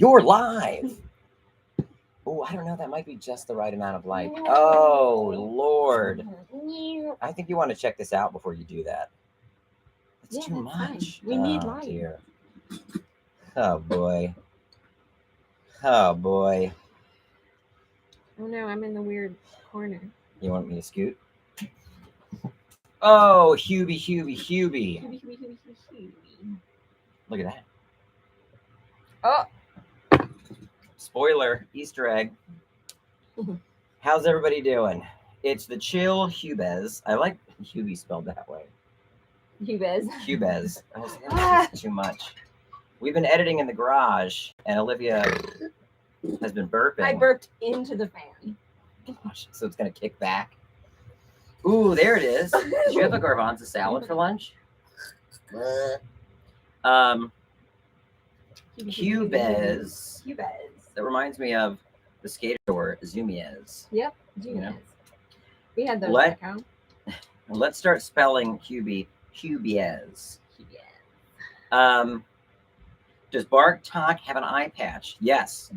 You're live. Oh, I don't know. That might be just the right amount of light. Oh, Lord. I think you want to check this out before you do that. That's too much. Fine. We need light. Dear. Oh, boy. Oh, boy. Oh, no, I'm in the weird corner. You want me to scoot? Oh, Hubie. Look at that. Oh. Spoiler, Easter egg. How's everybody doing? It's the chill Hubez. I like Hubie spelled that way. Hubez. I was like, that's too much. We've been editing in the garage, and Olivia has been burping. I burped into the fan. Gosh, so it's going to kick back. Ooh, there it is. Did you have a garbanzo salad for lunch? Hubez. That reminds me of the skater store, Zumiez. Yep, Zumiez. You know? We had those back home. Let's start spelling Hubiez. Does Bark Talk have an eye patch? Yes.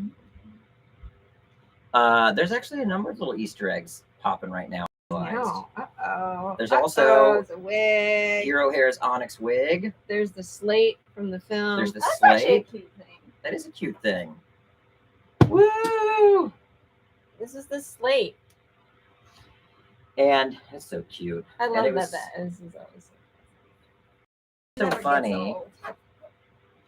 There's actually a number of little Easter eggs popping right now. No. There's also a wig. Hero Hair's Onyx wig. There's the slate from the film. There's the That's slate. actually a cute thing. That is a cute thing. Woo! This is the slate. And it's so cute. I love that. This is always so funny.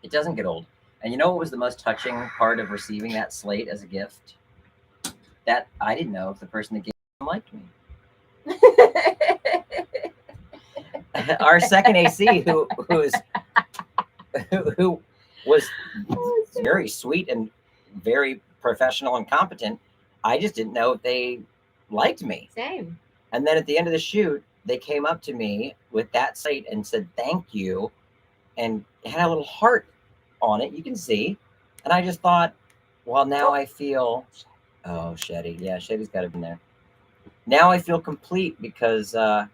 It doesn't get old. And you know what was the most touching part of receiving that slate as a gift? That I didn't know if the person that gave it liked me. Our second AC, who was very sweet and very professional and competent, I just didn't know if they liked me. Same. And then at the end of the shoot, they came up to me with that slate and said, thank you. And it had a little heart on it, you can see. And I just thought, well, now I feel, oh, Shetty. Yeah, Shetty's got it in there. Now I feel complete because our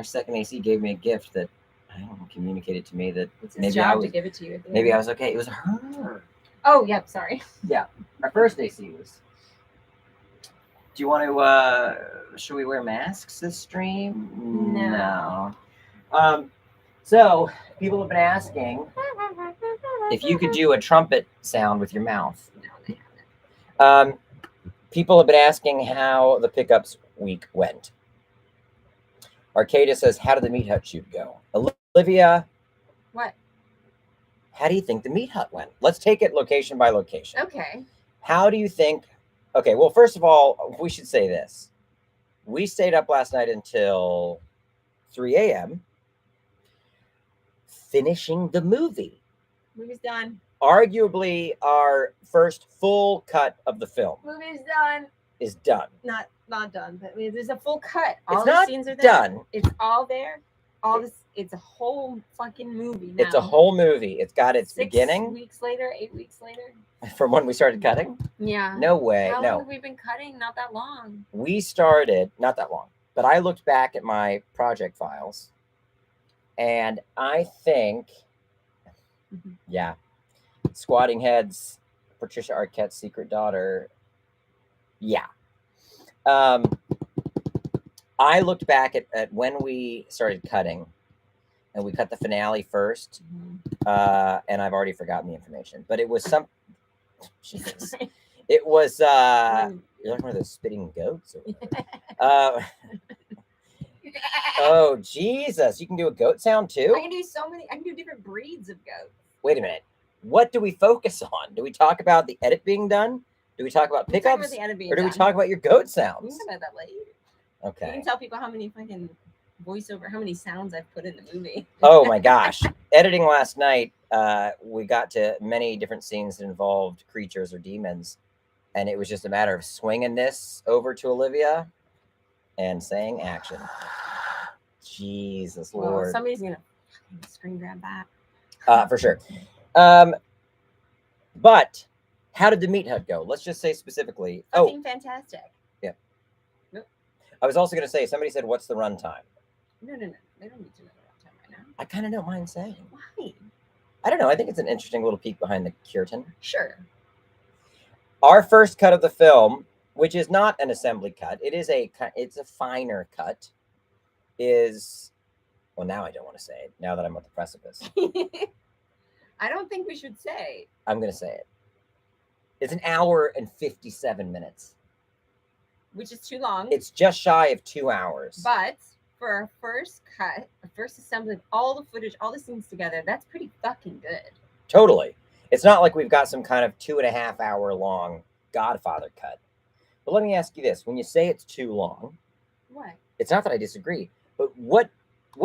second AC gave me a gift that I don't know, communicated to me that it's his job to give it to you. Maybe I was okay. It was her. Oh, yep. Sorry. Yeah. Our first AC was. Do you want to, should we wear masks this stream? No. So people have been asking if you could do a trumpet sound with your mouth. No, they haven't. People have been asking how the pickups week went. Arcada says, how did the Meat Hut shoot go? Olivia. What? How do you think the Meat Hut went? Let's take it location by location. Okay. How do you think? Okay, well, first of all, we should say this. We stayed up last night until 3 a.m. finishing the movie. Movie's done. Arguably our first full cut of the film. Movie's done. Is done. Not done, but I mean, there's a full cut. All the scenes are there. Done. It's all there. All this. It's a whole fucking movie now. It's a whole movie. It's got its beginning. 8 weeks later. From when we started cutting? Yeah. No way. How long have we been cutting? Not that long. We started, not that long, but I looked back at my project files and I think, yeah, Squatting Heads, Patricia Arquette's secret daughter. Yeah. I looked back at when we started cutting and we cut the finale first. And I've already forgotten the information, but it was some, Jesus. It was, you're looking for those spitting goats? Or oh, Jesus. You can do a goat sound too? I can do different breeds of goats. Wait a minute. What do we focus on? Do we talk about the edit being done? Do we talk about pickups? Or do we talk about your goat sounds? We can talk about that later. Okay. You can tell people how many fucking how many sounds I've put in the movie. Oh my gosh. Editing last night, we got to many different scenes that involved creatures or demons. And it was just a matter of swinging this over to Olivia and saying action. Jesus Lord. Well, somebody's going to screen grab that. For sure. But how did the Meat Hut go? Let's just say specifically. Fucking fantastic. Yeah. Nope. I was also going to say, somebody said, what's the runtime? No. They don't need to know the runtime right now. I kind of don't mind saying. Why? I don't know. I think it's an interesting little peek behind the curtain. Sure. Our first cut of the film, which is not an assembly cut, it's a finer cut, is, well, now I don't want to say it, now that I'm at the precipice. I don't think we should say. I'm going to say it. It's an hour and 57 minutes. Which is too long. It's just shy of 2 hours. But for our first cut, our first assembly of all the footage, all the scenes together, that's pretty fucking good. Totally. It's not like we've got some kind of 2.5 hour long Godfather cut. But let me ask you this. When you say it's too long, What? it's not that I disagree, but what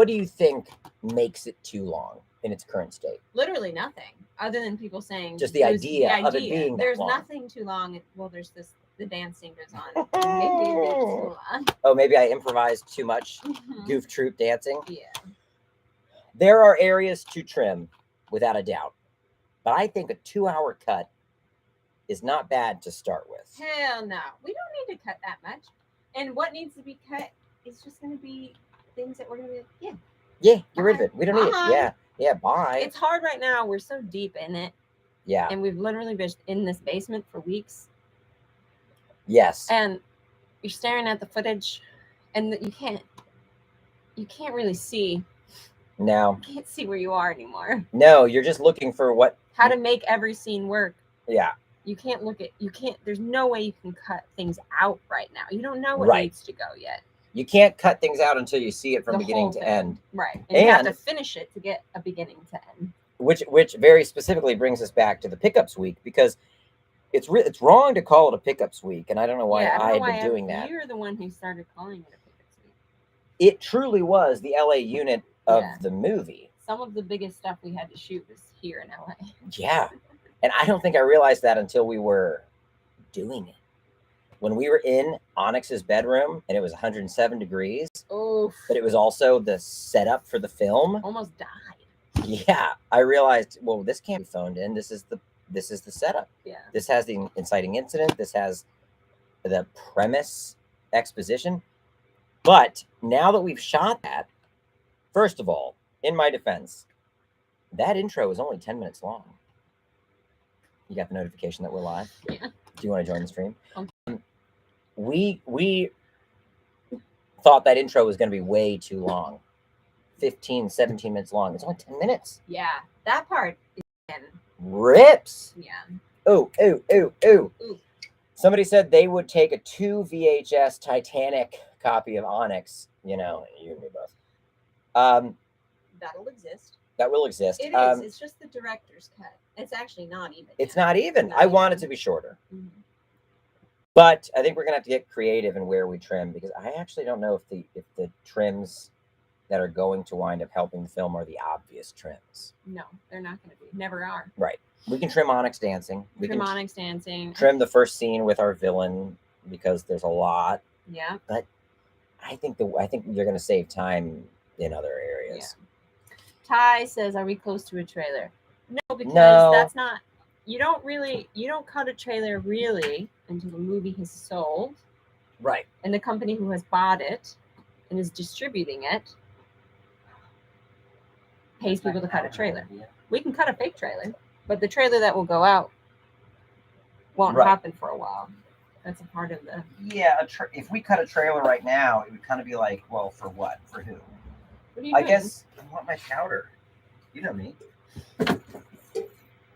do you think makes it too long in its current state? Literally nothing, other than people saying Just the idea of it being that there's long. nothing too long. Well, there's the dancing goes on. Maybe a bit too long. Oh, maybe I improvised too much goof troop dancing. Yeah. There are areas to trim, without a doubt. But I think a 2 hour cut is not bad to start with. Hell no. We don't need to cut that much. And what needs to be cut is just going to be things that we're going to be like, yeah. Yeah, get rid of it. We don't need it. Bye. Yeah. Yeah, bye. It's hard right now. We're so deep in it. Yeah. And we've literally been in this basement for weeks. Yes. And you're staring at the footage and you can't really see. No. You can't see where you are anymore. No, you're just looking for How to make every scene work. Yeah. There's no way you can cut things out right now. You don't know what Right. needs to go yet. You can't cut things out until you see it from The beginning whole to thing. end. Right. And you have to And- finish it to get a beginning to end. Which very specifically brings us back to the pickups week, because it's wrong to call it a pickups week, and I don't know why Yeah, I had been doing that. You're the one who started calling it a pickups week. It truly was the LA unit of Yeah. the movie. Some of the biggest stuff we had to shoot was here in LA. Yeah. And I don't think I realized that until we were doing it. When we were in Onyx's bedroom and it was 107 degrees, Oh, but it was also the setup for the film. almost died. Yeah, I realized, well, this can't be phoned in. This is the setup. Yeah. This has the inciting incident. This has the premise exposition. But now that we've shot that, first of all, in my defense, that intro is only 10 minutes long. You got the notification that we're live? Yeah. Do you want to join the stream? Okay. We thought that intro was going to be way too long. 15, 17 minutes long. It's only 10 minutes. Yeah. That part is Rips. yeah. Oh. Ooh. Somebody said they would take a 2 VHS Titanic copy of Onyx. You know, you and me both. That'll exist. That will exist. It is. It's just the director's cut. It's actually not even. It's yet. not even. Not I want it even. to be shorter. Mhm. But I think we're gonna have to get creative in where we trim, because I actually don't know if the trims that are going to wind up helping the film are the obvious trims. No, they're not going to be. Never are. Right. We can trim Onyx dancing. We can Onyx dancing. trim the first scene with our villain, because there's a lot. Yeah. I think you're gonna save time in other areas. Yeah. Ty says, "Are we close to a trailer?" No, because No. that's not. You don't cut a trailer really until the movie has sold, Right. and the company who has bought it and is distributing it pays people to cut a trailer. We can cut a fake trailer, but the trailer that will go out won't Right. happen for a while. That's a part of the. Yeah. If we cut a trailer right now, it would kind of be like, well, for what? For who? What are you I doing? guess I want my powder. You know me.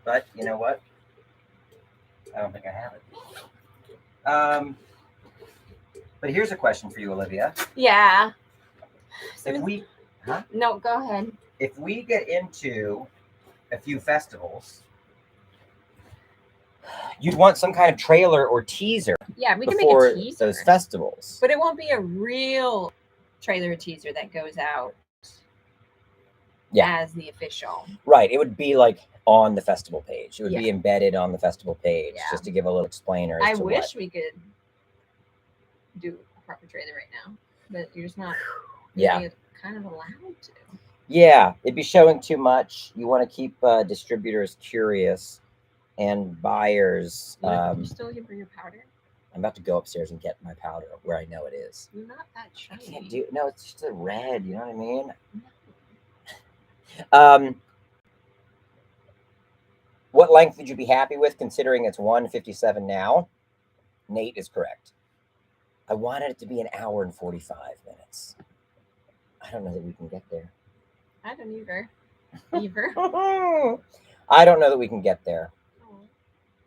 But you know what? I don't think I have it. But here's a question for you, Olivia. Yeah. No, go ahead. If we get into a few festivals, you'd want some kind of trailer or teaser Yeah, we can make before a teaser, those festivals. but it won't be a real trailer or teaser that goes out. Yeah. As the official. Right. It would be like on the festival page. It would be Yeah. embedded on the festival page, Yeah. just to give a little explainer. I As to wish what. we could do a proper trailer right now, but you're just not. Yeah. really kind of allowed to. Yeah, it'd be showing too much. You want to keep distributors curious and buyers. You still looking for your powder? I'm about to go upstairs and get my powder where I know it is. You're not that I shiny. can't do. No, it's just a red. You know what I mean? No. What length would you be happy with considering it's 1:57 now? Nate is correct. I wanted it to be an hour and 45 minutes. I don't know that we can get there. I don't either. Either. I don't know that we can get there. Oh.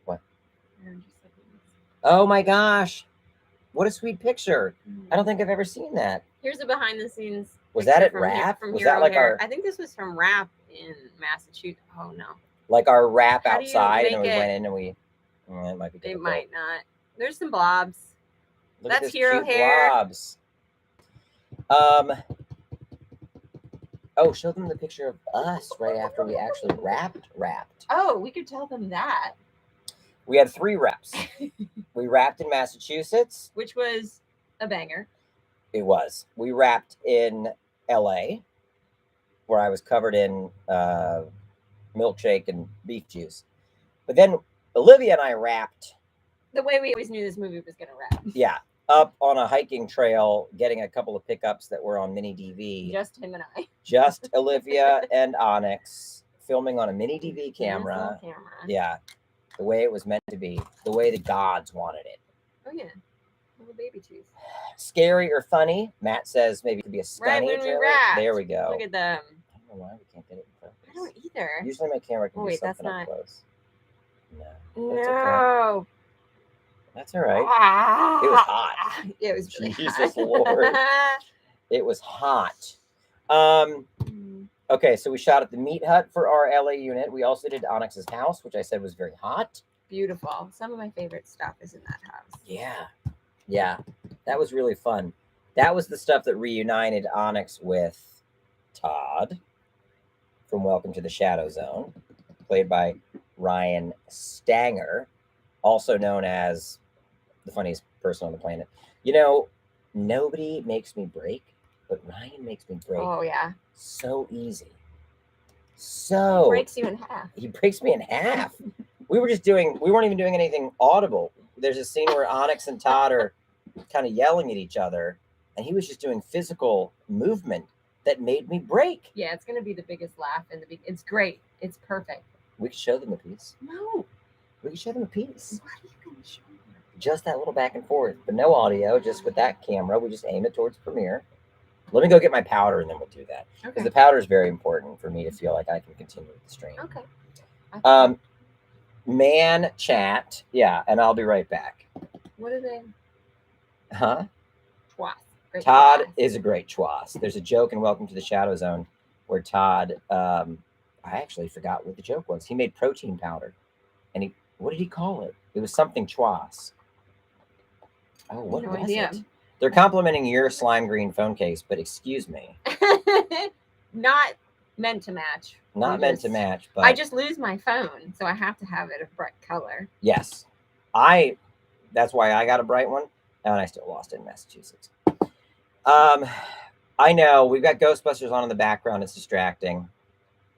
What? They're just like these. Oh my gosh. What a sweet picture. Mm. I don't think I've ever seen that. Here's a behind the scenes. Was that picture at Rap? From Was Hero that like Hair. our I think this was from Rap in Massachusetts. Oh no. like our Rap How do you outside and make we it- went in and we it might be They difficult. might not. There's some blobs. Look at That's this Hero cute Hair. blobs. Oh, show them the picture of us right after we actually wrapped. Oh, we could tell them that. We had 3 wraps. We wrapped in Massachusetts. Which was a banger. It was. We wrapped in LA, where I was covered in milkshake and beef juice. But then Olivia and I wrapped. The way we always knew this movie was gonna wrap. Yeah, up on a hiking trail, getting a couple of pickups that were on mini DV. Just him and I. Just Olivia and Onyx filming on a mini DV camera. Nice little camera. Yeah, the way it was meant to be, the way the gods wanted it. Oh yeah. Little baby teeth. Scary or funny? Matt says maybe it could be a Right stunny when we trailer. wrapped. There we go. Look at them. I don't know why we can't get it in focus. I don't either. Usually my camera can Oh, do wait, that's something up not- close. No, that's okay. No. That's all right. Ah. It was hot. Yeah, it was really Jesus hot. Lord. It was hot. Okay, so we shot at the Meat Hut for our LA unit. We also did Onyx's house, which I said was very hot. Beautiful. Some of my favorite stuff is in that house. Yeah, that was really fun. That was the stuff that reunited Onyx with Todd from Welcome to the Shadow Zone, played by Ryan Stanger, also known as the funniest person on the planet. You know, nobody makes me break, but Ryan makes me break Oh yeah. so easy. So Breaks you in half. he breaks me in half. We weren't even doing anything audible. There's a scene where Onyx and Todd are kind of yelling at each other, and he was just doing physical movement that made me break. Yeah, it's gonna be the biggest laugh in the It's great. It's perfect. We could show them a piece. No. We could show them a piece. What are you gonna show me? Just that little back and forth, but no audio, just with that camera. We just aim it towards Premiere. Let me go get my powder and then we'll do that. Because Okay. the powder is very important for me to feel like I can continue with the stream. Okay. Man chat. Yeah, and I'll be right back. What are they? Huh? Twas. Great Todd twas. is a great chwas. There's a joke in Welcome to the Shadow Zone where Todd, I actually forgot what the joke was. He made protein powder. And what did he call it? It was something chwas. Oh, what No was idea. it? They're complimenting your slime green phone case, but excuse me. Not meant to match. Not meant to match, but I just lose my phone, so I have to have it a bright color. yes. That's why I got a bright one, and I still lost it in Massachusetts. I know we've got Ghostbusters on in the background. It's distracting.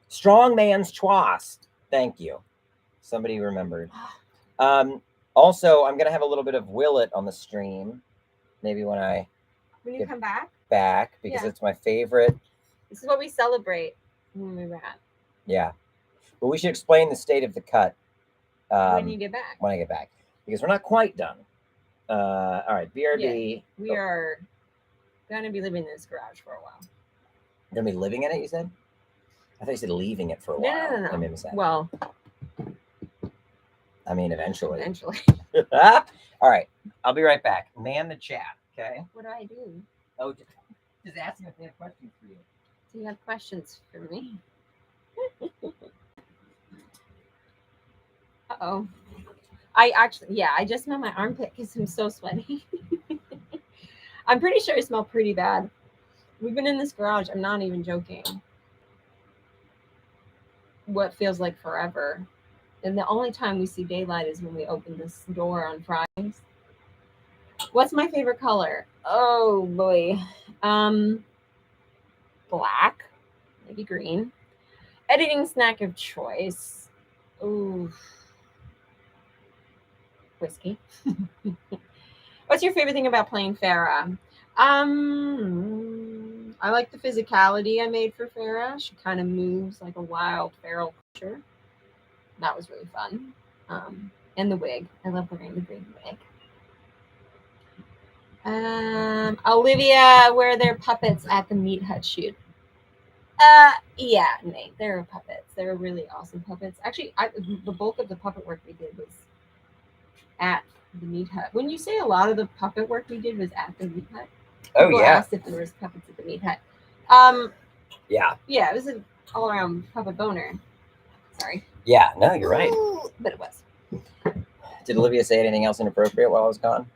Strong man's chwas. Thank you. Somebody remembered. Also, I'm gonna have a little bit of Willet on the stream, maybe when When you Yep. come back, back, because Yeah. it's my favorite. this is what we celebrate when we wrap. Yeah, but we should explain the state of the cut when you get back. when I get back, because we're not quite done. All right, BRB. We are going to be living in this garage for a while. You're gonna be living in it, you said? I thought you said leaving it for a No, while. no, no, no. That made me sad. Well, I mean, eventually. eventually. All right, I'll be right back. Man the chat, okay? What do I do? Oh, just asking if they have questions for you. Do you have questions for me? Uh-oh. I just smell my armpit because I'm so sweaty. I'm pretty sure I smell pretty bad. We've been in this garage. I'm not even joking. What feels like forever. And the only time we see daylight is when we open this door on Fridays. What's my favorite color? Oh boy. Black, maybe green. Editing snack of choice. Ooh. Whiskey. What's your favorite thing about playing Farah? I like the physicality I made for Farah. She kind of moves like a wild feral creature. That was really fun. And the wig. I love wearing the green wig. Olivia, where are their puppets at the Meat Hut shoot? Yeah, Nate, there were puppets. They were really awesome puppets. Actually, the bulk of the puppet work we did was at the Meat Hut. When you say a lot of the puppet work we did was at the Meat Hut, Oh people yeah. asked if there was puppets at the Meat Hut. Yeah. Yeah, it was an all-around puppet boner. Sorry. Yeah. No, you're right. But it was. Did Olivia say anything else inappropriate while I was gone?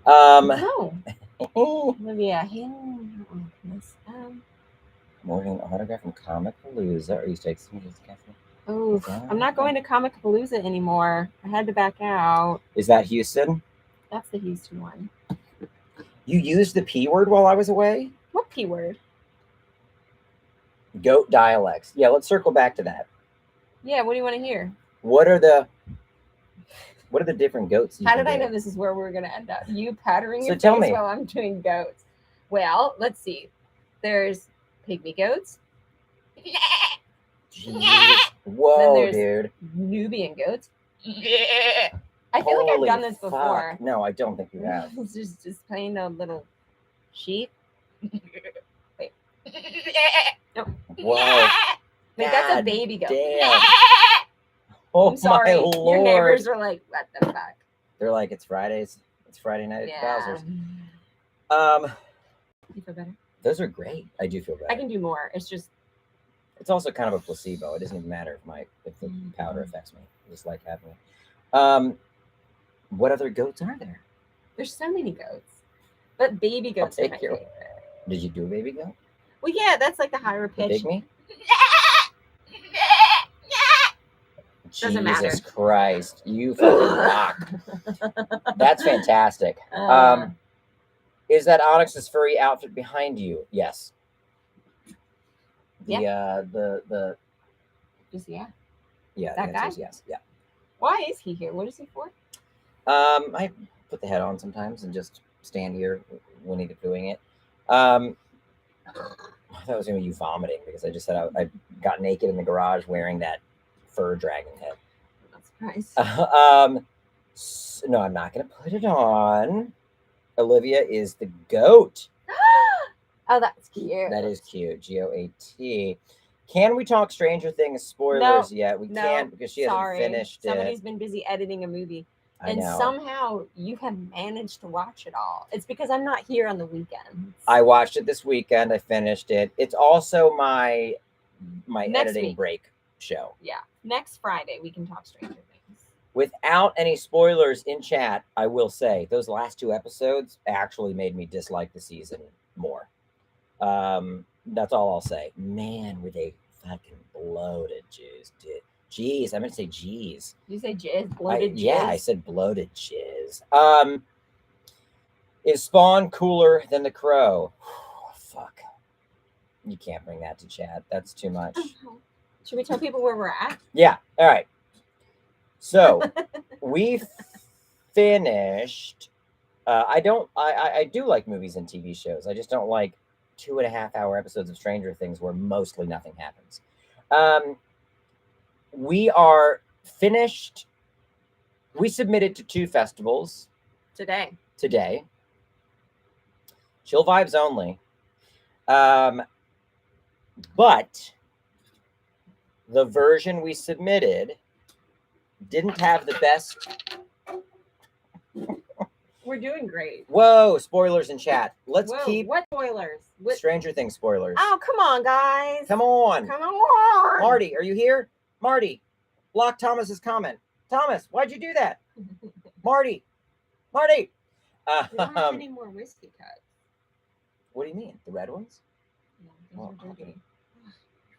No. Olivia, Morgan autograph from Comic Palooza. Are you texting me? Oh, I'm not going to Comic Palooza anymore. I had to back out. Is that Houston? That's the Houston one. You used the P word while I was away? What P word? Goat dialects. Yeah, let's circle back to that. Yeah, what do you want to hear? What are the different goats? How did I know this is where we're going to end up? You pattering your tell face me. while I'm doing goats. Well, let's see. There's pygmy goats. Jeez. Whoa, dude. Nubian goats. I feel like I've done this before. No, I don't think you have. It's just playing a little sheep. Wait. No. Whoa. Wait, that's a baby goat. Damn. Oh, I'm sorry. my Lord. Your neighbors are like, what the fuck? They're like, it's Fridays. It's Friday night at Bowser's. You feel better? Those are great. I do feel better. I can do more. It's just. It's also kind of a placebo. It doesn't even matter if the powder affects me. I just like having it. What other goats are there? There's so many goats. But baby goats are my favorite. Did you do a baby goat? Well, yeah, that's like the higher pitch. Pygmy? Doesn't matter. Jesus Christ. You fucking rock. That's fantastic. Is that Onyx's furry outfit behind you? Yes. The Just yeah. That guy? Yes. Yeah. Why is he here? What is he for? I put the head on sometimes and just stand here when he's doing it. I thought it was gonna be you vomiting because I just said I got naked in the garage wearing that fur dragon head. I'm not surprised. No, I'm not gonna put it on. Olivia is the goat. Oh, that's cute. That is cute. GOAT. Can we talk Stranger Things spoilers yet? We can't because she hasn't finished it. Somebody's been busy editing a movie. And somehow you have managed to watch it all. It's because I'm not here on the weekends. I watched it this weekend. I finished it. It's also my editing break show. Yeah. Next Friday, we can talk Stranger Things. Without any spoilers in chat, I will say those last 2 episodes actually made me dislike the season more. That's all I'll say. Man, were they fucking bloated, dude. Jeez, I meant to say jeez. Did you say jizz? Bloated jizz? Yeah, I said bloated jizz. Is Spawn cooler than the Crow? Fuck. You can't bring that to chat. That's too much. Should we tell people where we're at? Yeah. All right. So we finished. I do like movies and TV shows. I just don't like 2.5-hour episodes of Stranger Things where mostly nothing happens. We are finished. We submitted to 2 festivals today. Chill vibes only. But the version we submitted didn't have the best. We're doing great. Whoa, spoilers in chat. Let's keep. What spoilers? Stranger Things spoilers. Oh, come on, guys. Come on. Marty, are you here? Marty, block Thomas's comment. Thomas, why'd you do that? Marty. We don't have any more whiskey cuts. What do you mean? The red ones? Yeah, those are dirty.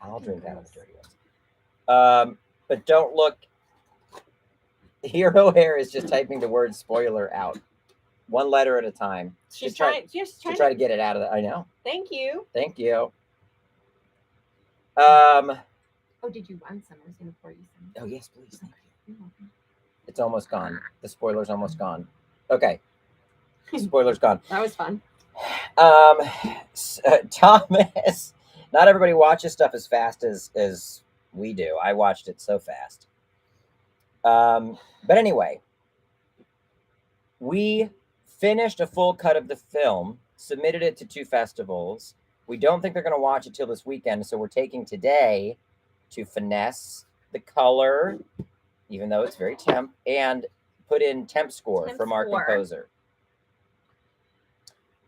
I'll drink out of the dirty ones. But don't look. Hero Hair is just typing the word spoiler out. 1 letter at a time. She's trying to get it out of the. I know. Thank you. Oh, did you want some? I was going to pour you some. Oh, yes, please. Thank you. It's almost gone. The spoiler's almost gone. Okay. Spoiler's gone. That was fun. Thomas, not everybody watches stuff as fast as We do. I watched it so fast. But anyway, we finished a full cut of the film, submitted it to 2 festivals. We don't think they're going to watch it till this weekend, so we're taking today to finesse the color, even though it's very temp, and put in temp score from our composer.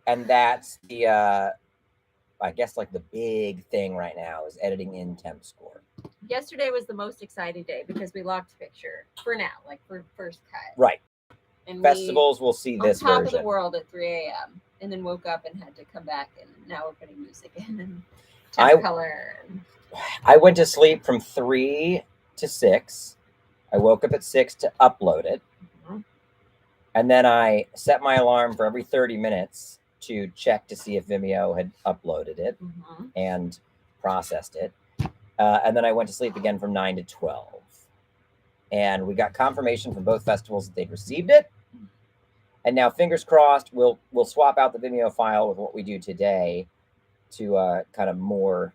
And that's the, I guess, like the big thing right now is editing in temp score. Yesterday was the most exciting day because we locked picture for now, like for first cut. Right. And festivals will see this on top version. of the world at 3 a.m. and then woke up and had to come back, and now we're putting music in and color. I went to sleep from 3 to 6. I woke up at 6 to upload it. Mm-hmm. And then I set my alarm for every 30 minutes to check to see if Vimeo had uploaded it and processed it. And then I went to sleep again from 9 to 12. And we got confirmation from both festivals that they'd received it. And now, fingers crossed, we'll swap out the Vimeo file with what we do today to kind of more,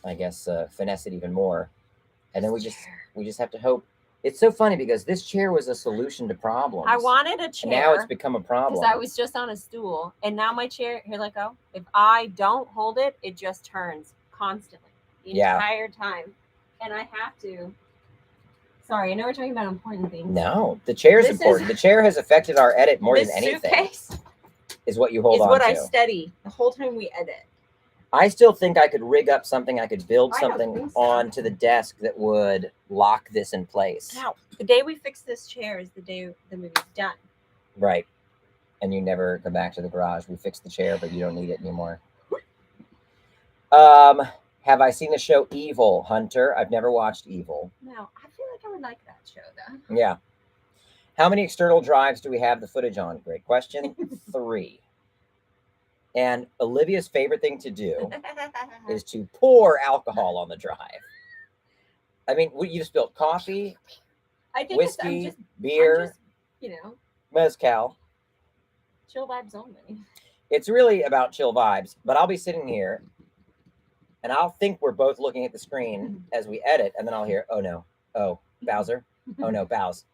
I guess, finesse it even more. And then we just have to hope. It's so funny because this chair was a solution to problems. I wanted a chair. And now it's become a problem. Because I was just on a stool, and now my chair, here, let go. If I don't hold it, it just turns constantly the entire time. And I have to. Sorry, I know we're talking about important things. No, the chair is important. The chair has affected our edit more than anything. Suitcase is what you hold on to. Is what I study the whole time we edit. I still think I could rig up something. I could build something onto the desk that would lock this in place. Now, the day we fix this chair is the day the movie's done. Right. And you never come back to the garage. We fixed the chair, but you don't need it anymore. Have I seen the show Evil, Hunter? I've never watched Evil. No, I feel like I would like that show, though. Yeah. How many external drives do we have the footage on? Great question. 3. And Olivia's favorite thing to do is to pour alcohol on the drive. I mean, you spilled coffee, whiskey, beer, mezcal. Chill vibes only. It's really about chill vibes, but I'll be sitting here and I'll think we're both looking at the screen as we edit, and then I'll hear, oh no, oh, Bowser, oh no, Bows.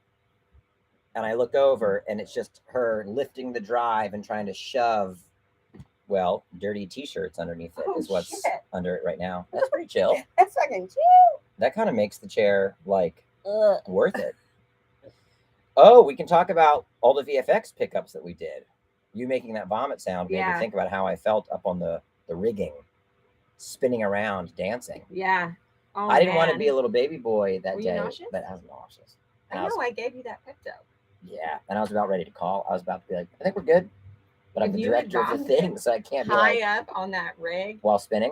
And I look over and it's just her lifting the drive and trying to shove, well, dirty t-shirts underneath it is what's under it right now. That's pretty chill. That's fucking chill. That kind of makes the chair like worth it. Oh, we can talk about all the VFX pickups that we did. You making that vomit sound made me think about how I felt up on the rigging, spinning around, dancing. Yeah. Oh, I didn't want to be a little baby boy that day, nauseous? but I was nauseous. I know, I gave you that pep talk. Yeah, and I was about ready to call. I was about to be like, I think we're good. But I'm the director of the thing, so I can't be high up on that rig while spinning.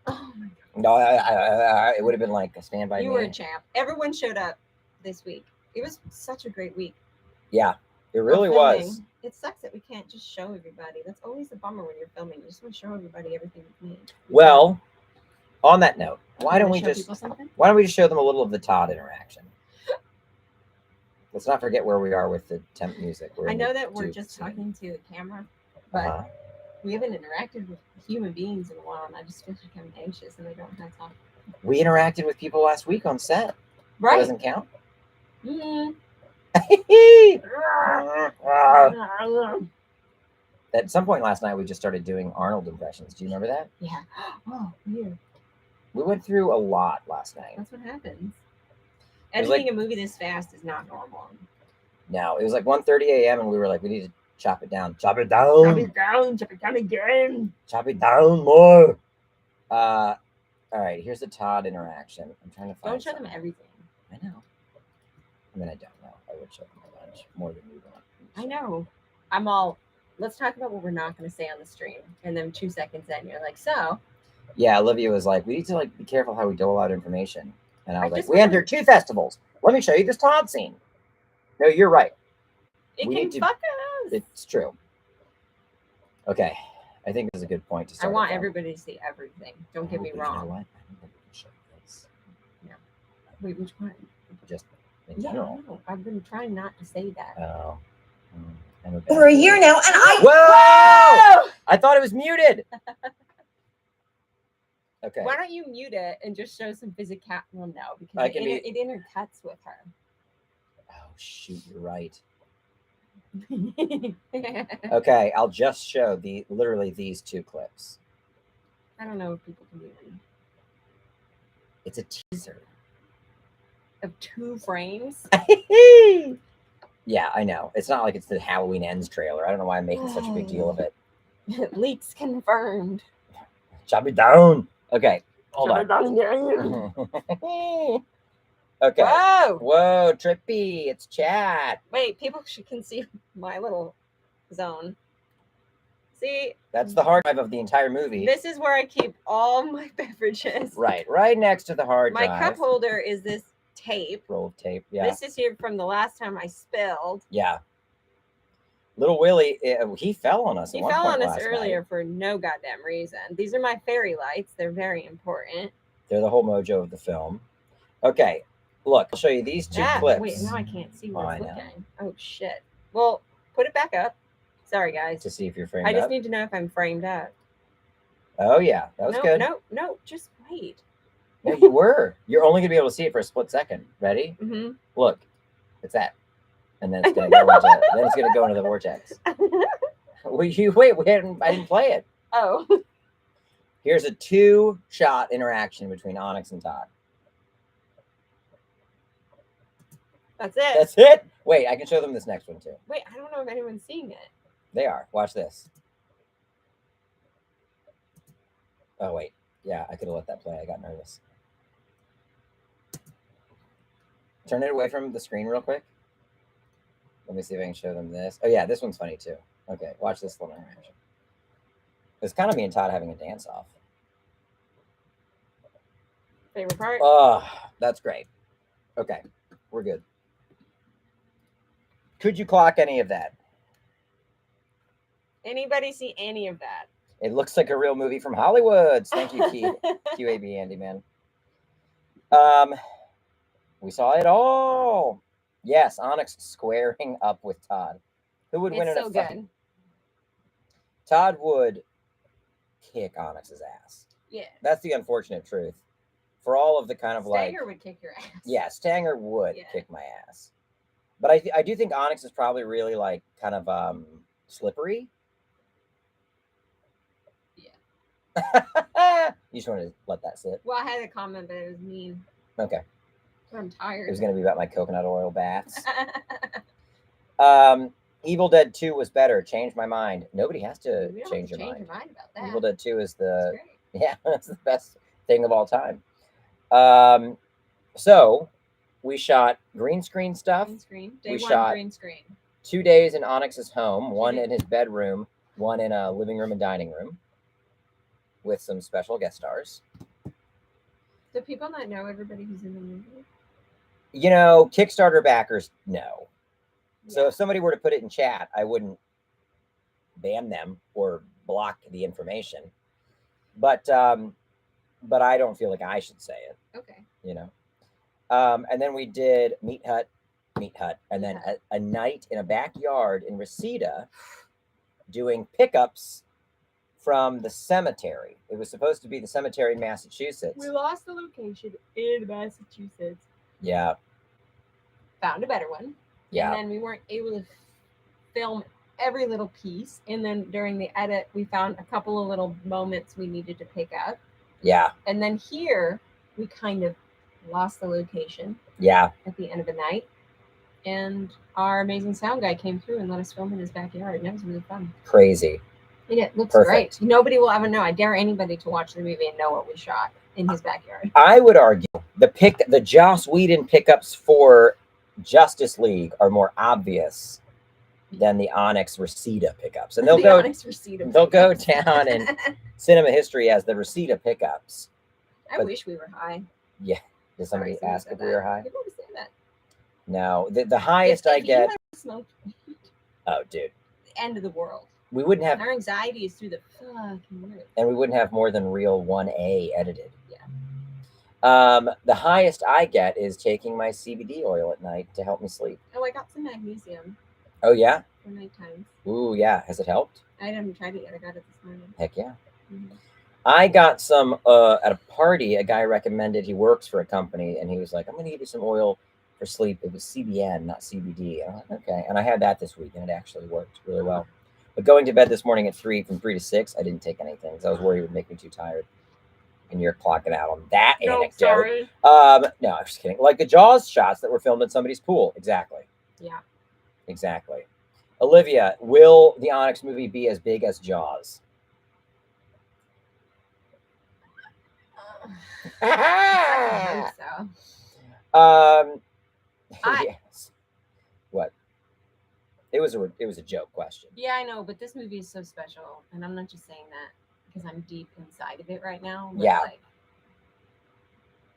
Oh my god! No, it would have been like a Stand By Me. You were a champ. Everyone showed up this week. It was such a great week. Yeah, it really was. It sucks that we can't just show everybody. That's always a bummer when you're filming. You just want to show everybody everything you need. Well, on that note, why don't we just show them a little of the Todd interaction? Let's not forget where we are with the temp music. I know that we're just talking to the camera, but we haven't interacted with human beings in a while, and I just feel like I'm anxious and I don't have time. We interacted with people last week on set. Right. That doesn't count. Mm-hmm. At some point last night, we just started doing Arnold impressions. Do you remember that? Yeah. Oh, yeah. We went through a lot last night. That's what happens. Editing a movie this fast is not normal. No, it was like 1:30 a.m. and we were like, we need to chop it down. Chop it down. Chop it down. Chop it down again. Chop it down more. All right, here's the Todd interaction. I'm trying to find. Don't show them everything. I know. I mean, I don't know. I would show them a bunch more than you want. I know. I'm all, let's talk about what we're not going to say on the stream. And then 2 seconds in, you're like, so. Yeah, Olivia was like, we need to like be careful how we dole out information. And I was like, we entered 2 festivals. Let me show you this Todd scene. No, you're right. It can fuck us. It's true. Okay. I think this is a good point to start. I want everybody to see everything. Don't get me wrong. You know what? I don't think we can show this. Yeah. Wait, which one? Just in general. No, I've been trying not to say that. Oh. For a year now, and Whoa! I thought it was muted. Okay. Why don't you mute it and just show some physical? Well, no, because I it, can be- it intercuts with her. Oh shoot, you're right. Okay, I'll just show literally these two clips. I don't know if people can even. It's a teaser. Of 2 frames. Yeah, I know. It's not like it's the Halloween Ends trailer. I don't know why I'm making such a big deal of it. Leaks confirmed. Chop it down. Okay, hold Chop on. it down. Okay. Whoa! Whoa, trippy. It's chat. Wait, people can see my little zone. See? That's the hard drive of the entire movie. This is where I keep all my beverages. Right next to the hard drive. My cup holder is this tape. Roll of tape, yeah. This is here from the last time I spilled. Yeah. Little Willie, he fell on us. He fell on us earlier for no goddamn reason. These are my fairy lights. They're very important. They're the whole mojo of the film. Okay, look, I'll show you these 2 clips. Wait, now I can't see where it's I know. looking. Oh, shit. Well, put it back up. Sorry, guys. To see if you're framed I just up. need to know if I'm framed up. Oh, yeah, that was good. No, just wait. No, you were. You're only going to be able to see it for a split second. Ready? Mm-hmm. Look, it's that. And then it's going to go into, then it's going to go into the vortex. Wait, I didn't play it. Oh. Here's a 2-shot interaction between Onyx and Todd. That's it. That's it? Wait, I can show them this next one too. Wait, I don't know if anyone's seeing it. They are. Watch this. Oh, wait. Yeah, I could have let that play. I got nervous. Turn it away from the screen real quick. Let me see if I can show them this. Oh, yeah, this one's funny too. Okay, watch this little interaction. It's kind of me and Todd having a dance-off. Favorite part? Oh, that's great. Okay, we're good. Could you clock any of that? Anybody see any of that? It looks like a real movie from Hollywood. Thank you, QAB Andy, man. We saw it all. Yes, Onyx squaring up with Todd. Who would win in a fight? Good. Todd would kick Onyx's ass. Yeah. That's the unfortunate truth. For all of the kind of Stanger would kick your ass. Yeah, Stanger would kick my ass. But I do think Onyx is probably really like kind of slippery. Yeah. You just want to let that sit. Well, I had a comment, but it was mean. Okay. I'm tired. It was going to be about my coconut oil baths. Evil Dead 2 was better. Changed my mind. Nobody has to change your mind about that. Evil Dead 2 is that's the best thing of all time. So we shot green screen stuff. Green screen. We shot green screen. 2 days in Onyx's home, one in his bedroom, one in a living room and dining room, with some special guest stars. Do people not know everybody who's in the movie? You know, Kickstarter backers know. Yeah. So if somebody were to put it in chat, I wouldn't ban them or block the information. But I don't feel like I should say it. Okay. You know. And then we did Meat Hut, and then a night in a backyard in Reseda doing pickups from the cemetery. It was supposed to be the cemetery in Massachusetts. We lost the location in Massachusetts. Yeah. Found a better one. Yeah. And then we weren't able to film every little piece. And then during the edit, we found a couple of little moments we needed to pick up. Yeah. And then here, we kind of lost the location. Yeah. At the end of the night. And our amazing sound guy came through and let us film in his backyard. And that was really fun. Crazy. It looks great. Nobody will ever know. I dare anybody to watch the movie and know what we shot in his backyard. I would argue the Joss Whedon pickups for Justice League are more obvious than the Onyx Reseda pickups, and they'll go down in cinema history as the Reseda pickups. I wish we were high. Yeah. Did somebody ask if we were high? People always say that. No, the highest I get. Oh, dude. The end of the world. We wouldn't have. Our anxiety is through the fucking roof. And we wouldn't have more than reel 1A edited. Yeah. The highest I get is taking my CBD oil at night to help me sleep. Oh, I got some magnesium. Oh, yeah? For nighttime. Ooh, yeah. Has it helped? I haven't tried it yet. I got it this morning. Heck yeah. I got some at a party. A guy recommended, he works for a company, and he was like, "I'm going to give you some oil for sleep." It was CBN, not CBD. And I'm like, okay. And I had that this week, and it actually worked really well. But going to bed this morning at 3, from 3 to 6, I didn't take anything because I was worried it would make me too tired. And you're clocking out on that anecdote. Sorry. No, I'm just kidding. Like the Jaws shots that were filmed in somebody's pool. Exactly. Yeah. Exactly. Olivia, will the Onyx movie be as big as Jaws? I hope so. Yes. What? It was a joke question. Yeah, I know, but this movie is so special, and I'm not just saying that because I'm deep inside of it right now. But Yeah. like,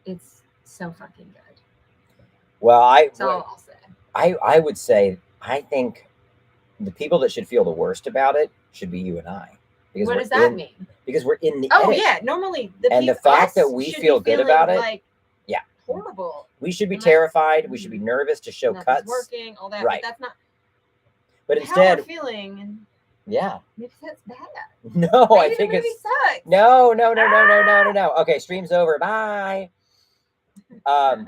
it's so fucking good. Well, That's all I'll say. I would say I think the people that should feel the worst about it should be you and I. Because What does that mean? Because we're in the Oh edit. yeah, normally the fact that we feel good about it, like, yeah, horrible. we should be terrified. We should be nervous to show cuts. Working, all that, right? But that's not. But how instead, we're feeling. Yeah. Maybe that's bad. No, Maybe I think the movie it's sucks. No. Okay, stream's over. Bye. Bye.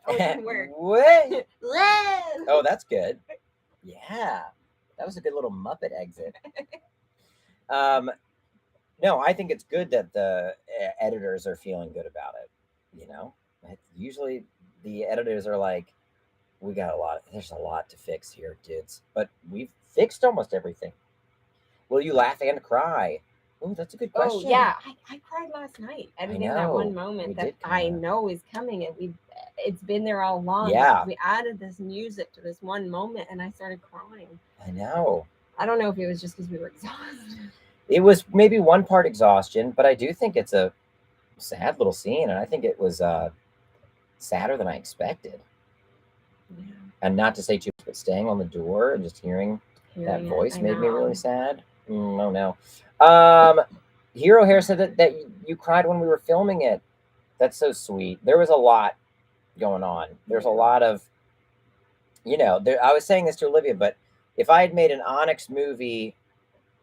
Oh, it didn't work. What? Love. Oh, that's good. Yeah, that was a good little Muppet exit. No, I think it's good that the editors are feeling good about it. You know, usually the editors are like, there's a lot to fix here, dudes. But we've fixed almost everything. Will you laugh and cry? Oh, that's a good question. Oh yeah, I cried last night editing that one moment that I know is coming, and it's been there all along. Yeah, we added this music to this one moment, and I started crying. I know. I don't know if it was just because we were exhausted. It was maybe one part exhaustion, but I do think it's a sad little scene, and I think it was sadder than I expected. Yeah. And not to say too much, but staying on the door and just hearing that voice made me really sad. Oh no. Hero Hair said that you cried when we were filming it. That's so sweet. There was a lot going on. There's a lot of, I was saying this to Olivia, but if I had made an Onyx movie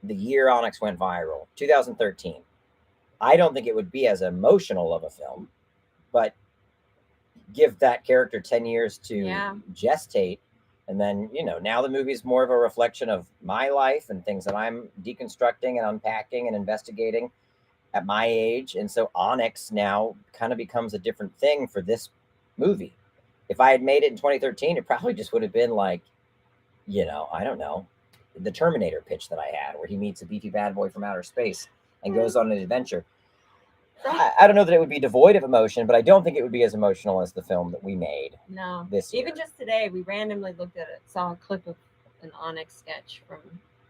the year Onyx went viral, 2013, I don't think it would be as emotional of a film, but give that character 10 years to gestate. And then, now the movie is more of a reflection of my life and things that I'm deconstructing and unpacking and investigating at my age. And so Onyx now kind of becomes a different thing for this movie. If I had made it in 2013, it probably just would have been like, I don't know, the Terminator pitch that I had, where he meets a beefy bad boy from outer space and goes on an adventure. I don't know that it would be devoid of emotion, but I don't think it would be as emotional as the film that we made. No. This year. Even just today, we randomly looked at it, saw a clip of an Onyx sketch from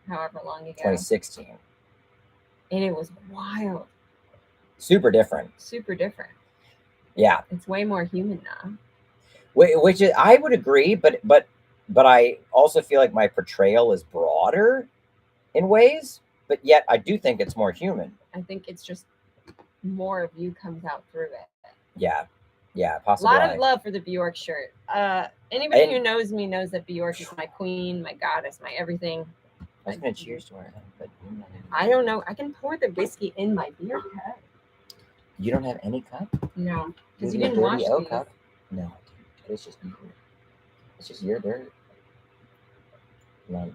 however long ago. 2016. And it was wild. Super different. Super different. Yeah. It's way more human now. Which is, I would agree, but I also feel like my portrayal is broader in ways, but yet I do think it's more human. I think it's just more of you comes out through it. Yeah, possibly. A lot of love for the Bjork shirt. Anybody who knows me knows that Bjork is my queen, my goddess, my everything. I was gonna choose to wear that, but I don't know. I can pour the whiskey in my beer cup. You don't have any cup? No, because you didn't wash these. Cup? No, it's just your dirt. Not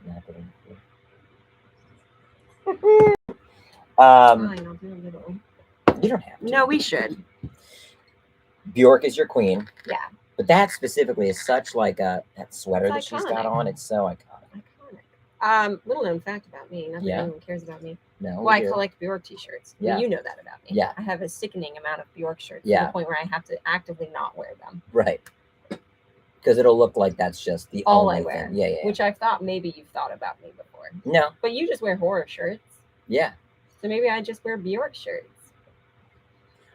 Fine, I'll do a little. You don't have to. No, we should. Bjork is your queen. Yeah. But that specifically is such like that sweater that she's got on. It's so iconic. Little known fact about me. Not that anyone cares about me. No. Well, I collect Bjork t-shirts. Yeah. Well, you know that about me. Yeah. I have a sickening amount of Bjork shirts to the point where I have to actively not wear them. Right. Because it'll look like that's just the all only I wear. Thing. Yeah. Which I thought maybe you've thought about me before. No. But you just wear horror shirts. Yeah. So maybe I just wear Bjork shirts.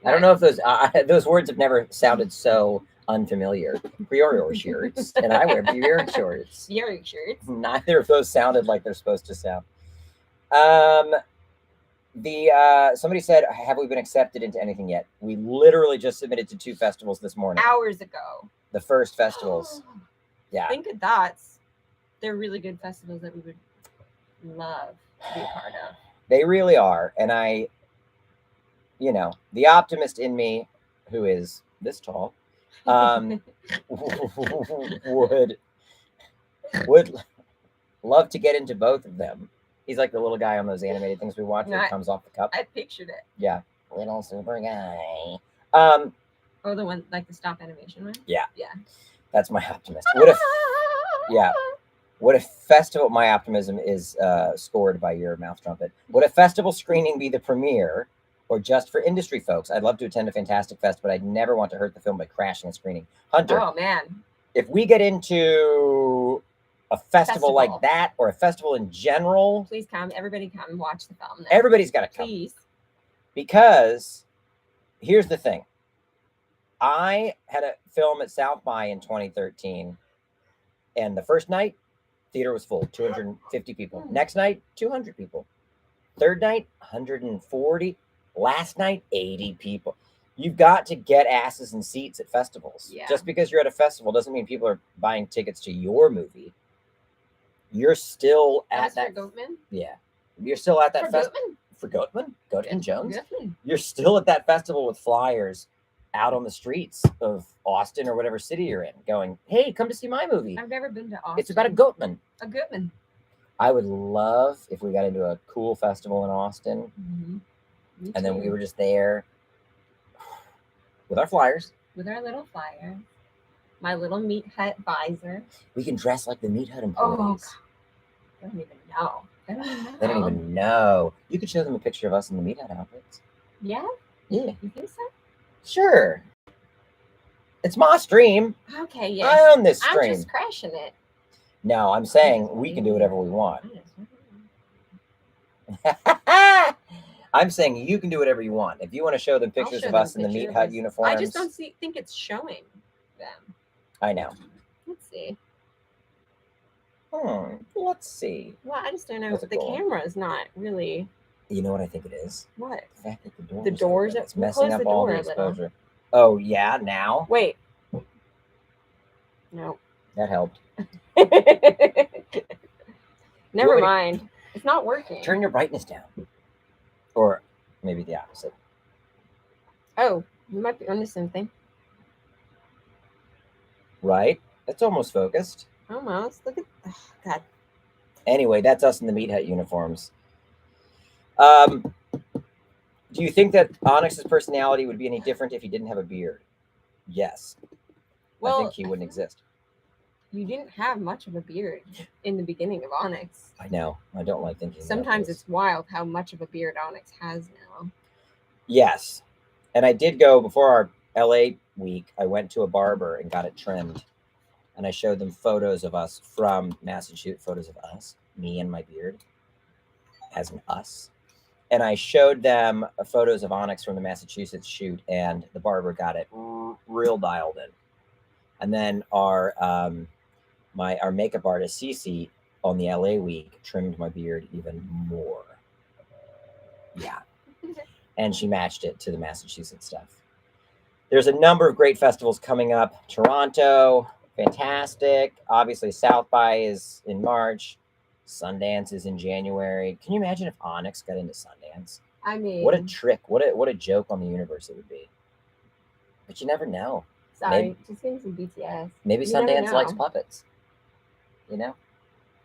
I don't know if those words have never sounded so unfamiliar. Bjork shirts, and I wear Bjork shorts. Bjork shirts. Neither of those sounded like they're supposed to sound. Somebody said, have we been accepted into anything yet? We literally just submitted to 2 festivals this morning. Hours ago. The first festivals. Yeah. Think of thoughts. They're really good festivals that we would love to be a part of. They really are. And I you know, the optimist in me, who is this tall, would love to get into both of them. He's like the little guy on those animated things we watch where it comes off the cup. I pictured it. Yeah, little super guy. Oh, the one like the stop animation one. Yeah, yeah. That's my optimist. What if? Yeah. Would a festival? My optimism is scored by your mouth trumpet. Would a festival screening be the premiere, or just for industry folks? I'd love to attend a fantastic fest, but I'd never want to hurt the film by crashing a screening. Hunter. Oh man. If we get into a festival like that, or a festival in general, please come. Everybody come and watch the film. Now. Everybody's got to come. Please. Because here's the thing. I had a film at South by in 2013, and the first night, theater was full, 250 people. Next night, 200 people. Third night, 140. Last night, 80 people. You've got to get asses in seats at festivals. Yeah. Just because you're at a festival doesn't mean people are buying tickets to your movie. You're still at that. For Goatman? Yeah. You're still at that festival. For Goatman? Goatman Jones? You're still at that festival with flyers out on the streets of Austin or whatever city you're in, going, hey, come to see my movie. I've never been to Austin. It's about a goatman. A goatman. I would love if we got into a cool festival in Austin, and then we were just there with our flyers. With our little flyer. My little Meat Hut visor. We can dress like the Meat Hut employees. Oh, they don't even know. They don't even know. You could show them a picture of us in the Meat Hut outfits. Yeah? Yeah. You think so? Sure. It's my stream. Okay, yeah. I own this stream. I'm just crashing it. No, I'm saying we can do whatever we want. I'm saying you can do whatever you want. If you want to show them pictures of us in the Meat Hut uniforms. I just don't think it's showing them. I know. Let's see. Let's see. Well, I just don't know. The camera is not really. You know what I think it is? What? The fact that the doors it's messing up all the exposure. Oh yeah, now. Wait. No. That helped. Never mind. It's not working. Turn your brightness down. Or maybe the opposite. Oh, we might be onto something. Right? That's almost focused. Almost. Look at God. Anyway, that's us in the Meat Hut uniforms. Do you think that Onyx's personality would be any different if he didn't have a beard? Yes. Well, I think he wouldn't exist. You didn't have much of a beard in the beginning of Onyx. I know. I don't like thinking. Sometimes it's wild how much of a beard Onyx has now. Yes. And I did go before our LA week. I went to a barber and got it trimmed. And I showed them photos of us from Massachusetts, photos of us, me and my beard, as an us. And I showed them photos of Onyx from the Massachusetts shoot, and the barber got it real dialed in. And then our makeup artist, Cece, on the LA week, trimmed my beard even more. Yeah. And she matched it to the Massachusetts stuff. There's a number of great festivals coming up. Toronto, fantastic. Obviously, South by is in March. Sundance is in January. Can you imagine if Onyx got into Sundance? I mean, what a trick! What a joke on the universe it would be. But you never know. Sorry, just getting some BTS. Maybe Sundance likes puppets. You know,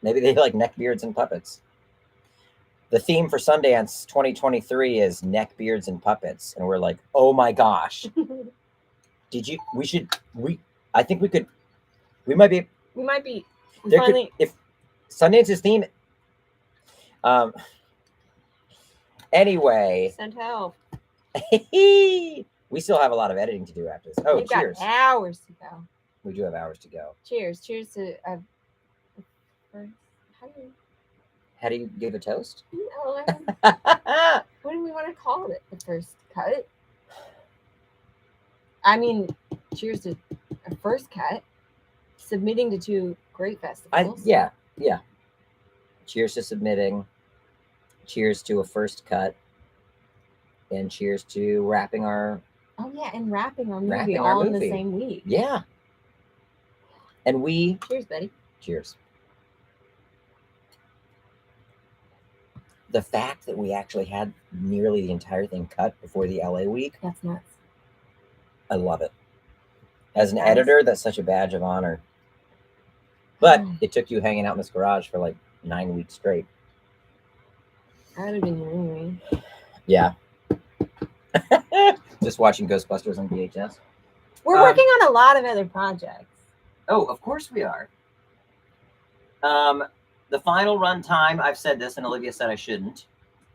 maybe they like neckbeards and puppets. The theme for Sundance 2023 is neckbeards and puppets, and we're like, oh my gosh! I think we could. We might be. If Sundance's theme. Anyway. Send help. We still have a lot of editing to do after this. Oh, We've cheers. Got hours to go. We do have hours to go. Cheers. Cheers to. How do you give a toast? No, what do we want to call it? The first cut? I mean, cheers to a first cut. Submitting to 2 great festivals. Yeah. Cheers to submitting. Cheers to a first cut. And cheers to wrapping our. Oh yeah, and wrapping our movie all in the same week. Yeah. And we. Cheers, buddy. Cheers. the fact that we actually had nearly the entire thing cut before the LA week, That's nuts. I love it. As an That is- editor, that's such a badge of honor. But it took you hanging out in this garage for like 9 weeks straight. I would have been here anyway. Yeah. Just watching Ghostbusters on VHS. We're working on a lot of other projects. Oh, of course we are. The final run time, I've said this and Olivia said I shouldn't.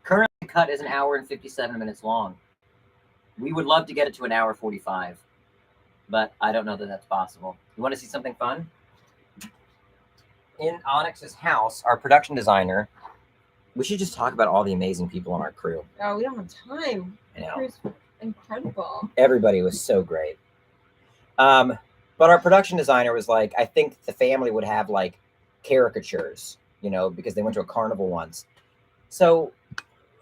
Currently cut is 1 hour and 57 minutes long. We would love to get it to 1 hour 45, but I don't know that that's possible. You want to see something fun? In Onyx's house, our production designer, we should just talk about all the amazing people on our crew. Oh, we don't have time. I know. Crew's incredible. Everybody was so great. But our production designer was like, I think the family would have like caricatures, you know, because they went to a carnival once. So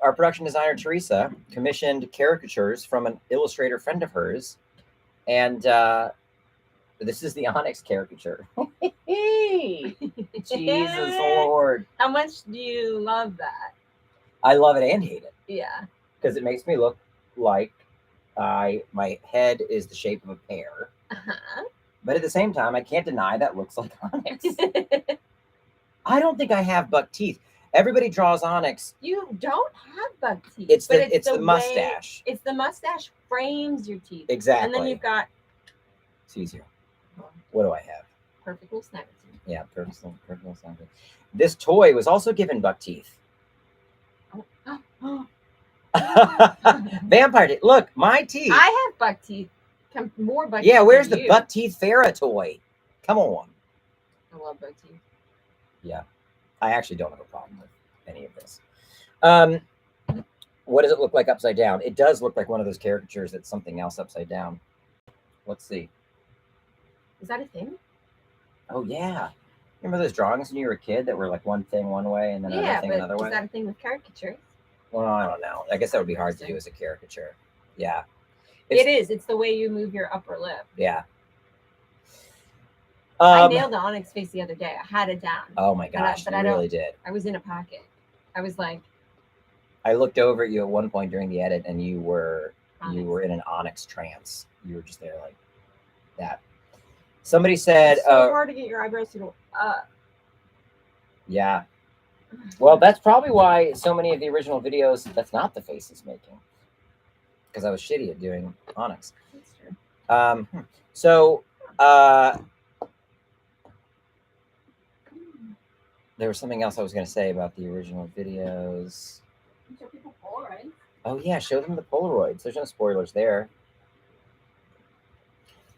our production designer, Teresa, commissioned caricatures from an illustrator friend of hers. And this is the Onyx caricature. Jesus Lord. How much do you love that? I love it and hate it. Yeah. Because it makes me look like my head is the shape of a pear. Uh-huh. But at the same time, I can't deny that looks like Onyx. I don't think I have buck teeth. Everybody draws Onyx. You don't have buck teeth. It's but the way- mustache. It's the mustache frames your teeth. Exactly. And then you've got It's easier. What do I have? perfect little snagger teeth. Yeah, perfect. This toy was also given buck teeth. Vampire teeth. Look, my teeth. I have buck teeth. More buck Yeah, teeth where's than the you. buck teeth Farrah toy? Come on. I love buck teeth. Yeah, I actually don't have a problem with any of this. What does it look like upside down? It does look like one of those caricatures that's something else upside down. Let's see. Is that a thing? Oh yeah, remember those drawings when you were a kid that were like one thing one way and then another Yeah, thing but another is way? that a thing with caricatures? Well, I don't know. I guess that would be hard to do as a caricature. Yeah. It is. It's the way you move your upper lip. Yeah. I nailed the Onyx face the other day. I had it down. Oh my gosh, but you I don't- really did. I was in a pocket. I was like, I looked over at you at one point during the edit, and you were Onyx. in an Onyx trance. You were just there like that. Somebody said, it's so hard to get your eyebrows to go up. yeah. Well, that's probably why so many of the original videos, that's not the faces making. Because I was shitty at doing Onyx. That's true. So there was something else I was going to say about the original videos. Show people Polaroids. Oh yeah, show them the Polaroids. There's no spoilers there.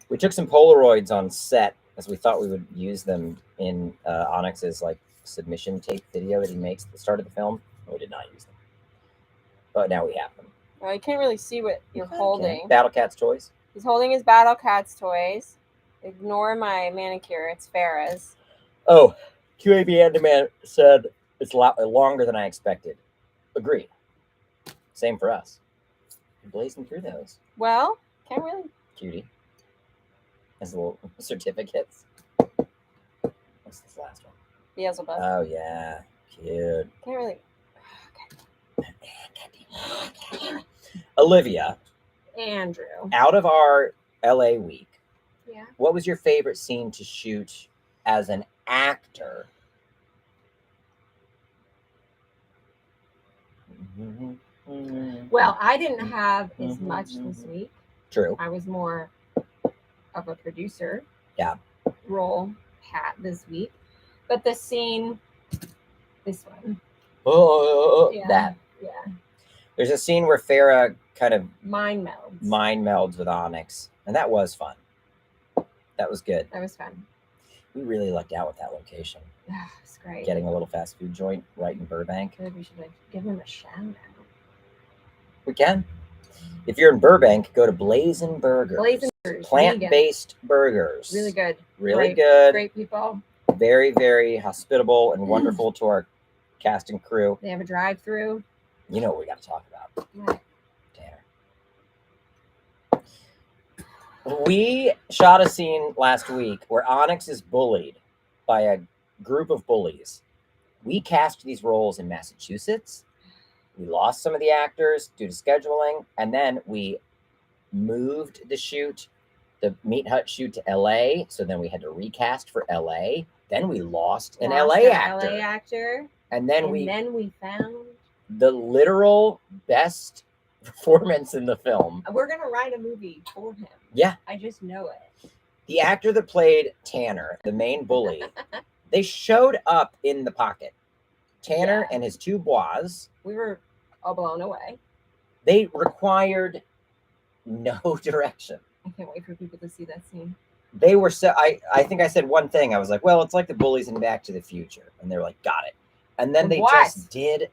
We took some Polaroids on set as we thought we would use them in Onyx's like submission tape video that he makes at the start of the film. We did not use them, but now we have them. Well, you can't really see what you're holding. Battle Cat's toys. He's holding his Battle Cats toys. Ignore my manicure. It's Farrah's. Oh, QAB Andyman said it's a lot longer than I expected. Agreed. Same for us. We're blazing through those. Well, can't really. Cutie. As little certificates. What's this last one? Beelzebub. Oh yeah, cute. Can't really. Olivia, Andrew. out of our LA week, Yeah. what was your favorite scene to shoot as an actor? Well, I didn't have as much this week. True. I was more of a producer. Yeah. Role hat this week, but the scene, this one. Oh, Yeah. that. Yeah. There's a scene where Farrah kind of Mind melds. mind melds with Onyx, and that was fun. That was good. That was fun. We really lucked out with that location. It's great. Getting a little fast food joint right in Burbank. Good. We should like give him a shout out. We can. If you're in Burbank, go to Blazin' Burgers. Blazing Burgers, Plant-based burgers. Really good. Really Great- good. Great people. Very, very hospitable and wonderful to our cast and crew. They have a drive-through. You know what we got to talk about, Yeah. Tanner. We shot a scene last week where Onyx is bullied by a group of bullies. We cast these roles in Massachusetts, We lost some of the actors due to scheduling, and then we moved the shoot, the Meat Hut shoot, to LA. So then we had to recast for LA. Then we lost an LA actor. LA actor. And then we found the literal best performance in the film. We're gonna write a movie for him. Yeah. I just know it. The actor that played Tanner, the main bully, they showed up in the pocket. Tanner and his two bois. We were all blown away. They required no direction. I can't wait for people to see that scene. They were so I think I said one thing. I was like, well, it's like the bullies in Back to the Future. And they were like, got it. And then they just did.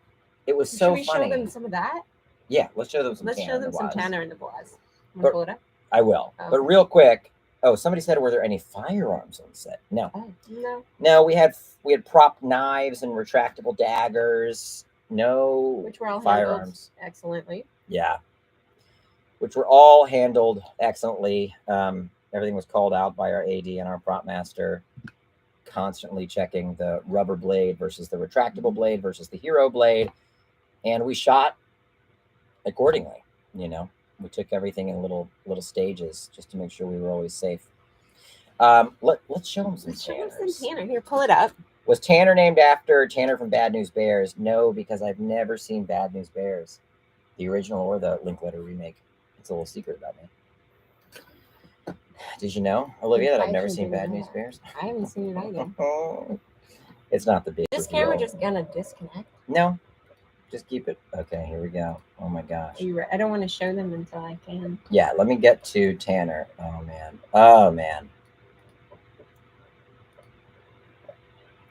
It was so funny. Should we show them some of that? Yeah, let's show them some Let's Tanner show them some bois. Tanner and the bois. Want to pull it up? I will. Oh. But real quick. Oh, somebody said, were there any firearms on set? No. Oh, no. No, we had prop knives and retractable daggers. No Which were all firearms. handled excellently. Yeah. Which were all handled excellently. Everything was called out by our AD and our prop master, constantly checking the rubber blade versus the retractable blade versus the hero blade. And we shot accordingly, you know. We took everything in little stages just to make sure we were always safe. Let's show them some Let's show them Tanners. some Tanner. Here, pull it up. Was Tanner named after Tanner from Bad News Bears? No, because I've never seen Bad News Bears, the original or the Linklater remake. It's a little secret about me. Did you know, Olivia, that I've never seen Bad News Bears? I haven't seen it either. It's not the big Is this reveal. camera just gonna disconnect? No. Just keep it. Okay, here we go. Oh my gosh. Are you I don't want to show them until I can. Yeah, let me get to Tanner. Oh man. Oh man.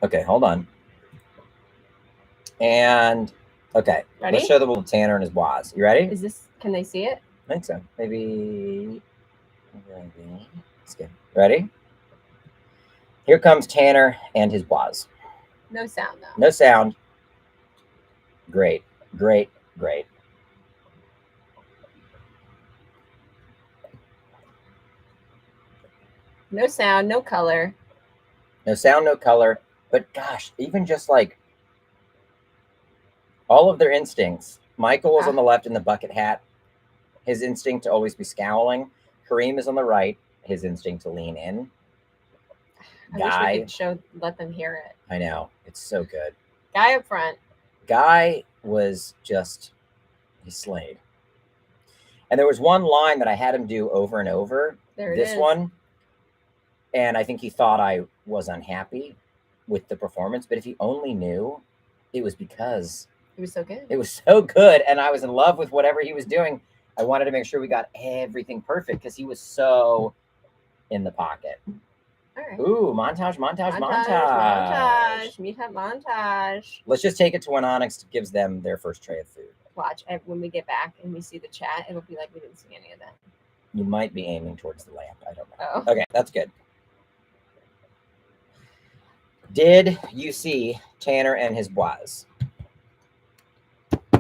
Okay, hold on. And okay, Ready? let's show the little Tanner and his bois. You ready? Is this? Can they see it? I think so. Maybe. Let's go. Ready? Here comes Tanner and his bois. No sound though. No sound. Great, great, great. No sound, no color. No sound, no color. But gosh, even just like all of their instincts. Michael was on the left in the bucket hat. His instinct to always be scowling. Kareem is on the right. His instinct to lean in. I wish we could let them hear it. I know. It's so good. Guy up front. Guy was just, he slayed. And there was one line that I had him do over and over. There it this is. one. And I think he thought I was unhappy with the performance. But if he only knew, it was because It was so good. it was so good. And I was in love with whatever he was doing. I wanted to make sure we got everything perfect because he was so in the pocket. All right. Ooh, montage. Montage. Meat Hut montage. Let's just take it to when Onyx gives them their first tray of food. Watch. When we get back and we see the chat, it'll be like we didn't see any of that. You might be aiming towards the lamp. I don't know. Oh. Okay, that's good. Did you see Tanner and his bois?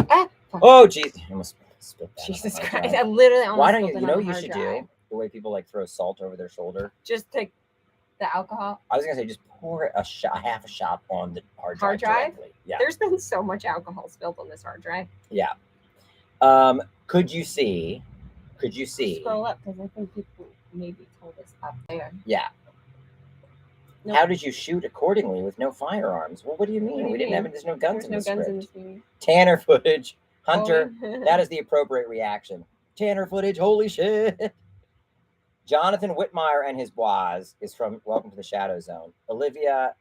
Ah, Oh, jeez. I almost spit that on Jesus my Christ. drive. I literally almost Why don't you, spilled you it know on what the you hard should drive. do? The way people like throw salt over their shoulder. Just take the alcohol. I was going to say, just pour a half a shot on the hard Hard drive? directly. Yeah. There's been so much alcohol spilled on this hard drive. Yeah. Could you see? Scroll up because I think people maybe told us up there. Yeah. Nope. How did you shoot accordingly with no firearms? Well, what do you mean? What do you we didn't mean? have. There's no guns There's in no the guns in script. this movie. Tanner footage. Hunter. Oh, That is the appropriate reaction. Tanner footage. Holy shit. Jonathan Whitmire and his bois is from Welcome to the Shadow Zone. Olivia,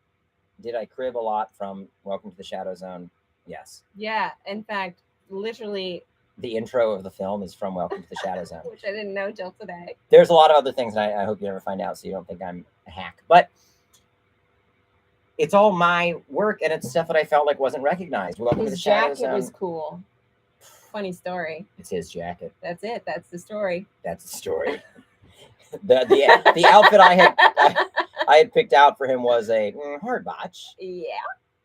did I crib a lot from Welcome to the Shadow Zone? Yes. yeah. In fact, literally, The intro of the film is from Welcome to the Shadow Zone. which I didn't know till today. There's a lot of other things, and I hope you never find out, so you don't think I'm a hack. But it's all my work, and it's stuff that I felt like wasn't recognized. Welcome to the His Shadow jacket Zone. was cool. Funny story. It's his jacket. That's it. That's the story. That's the story. the outfit I had picked out for him was a hard botch. Yeah.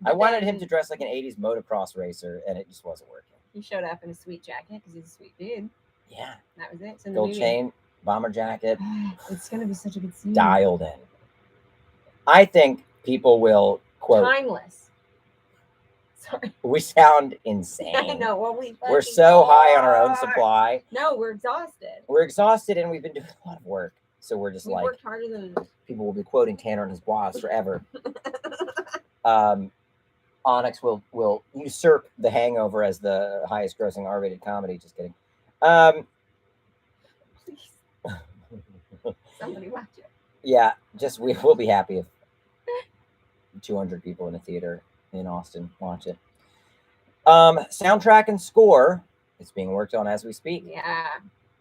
I wanted him to dress like an 80s motocross racer, and it just wasn't working. He showed up in a sweet jacket because he's a sweet dude. Yeah. That was it. It's in the Gold movie. chain, bomber jacket, It's gonna be such a good scene. dialed in. I think people will quote. Timeless. Sorry. We sound insane. I know. Well, We're so high on our own are. supply. No, we're exhausted. We're exhausted and we've been doing a lot of work. So we're just We worked harder than people will be quoting Tanner and his boss forever. Onyx will usurp The Hangover as the highest grossing R-rated comedy. Just kidding. Please. Somebody watch it. Yeah, just we'll be happy if 200 people in a theater in Austin watch it. Soundtrack and score is being worked on as we speak. Yeah.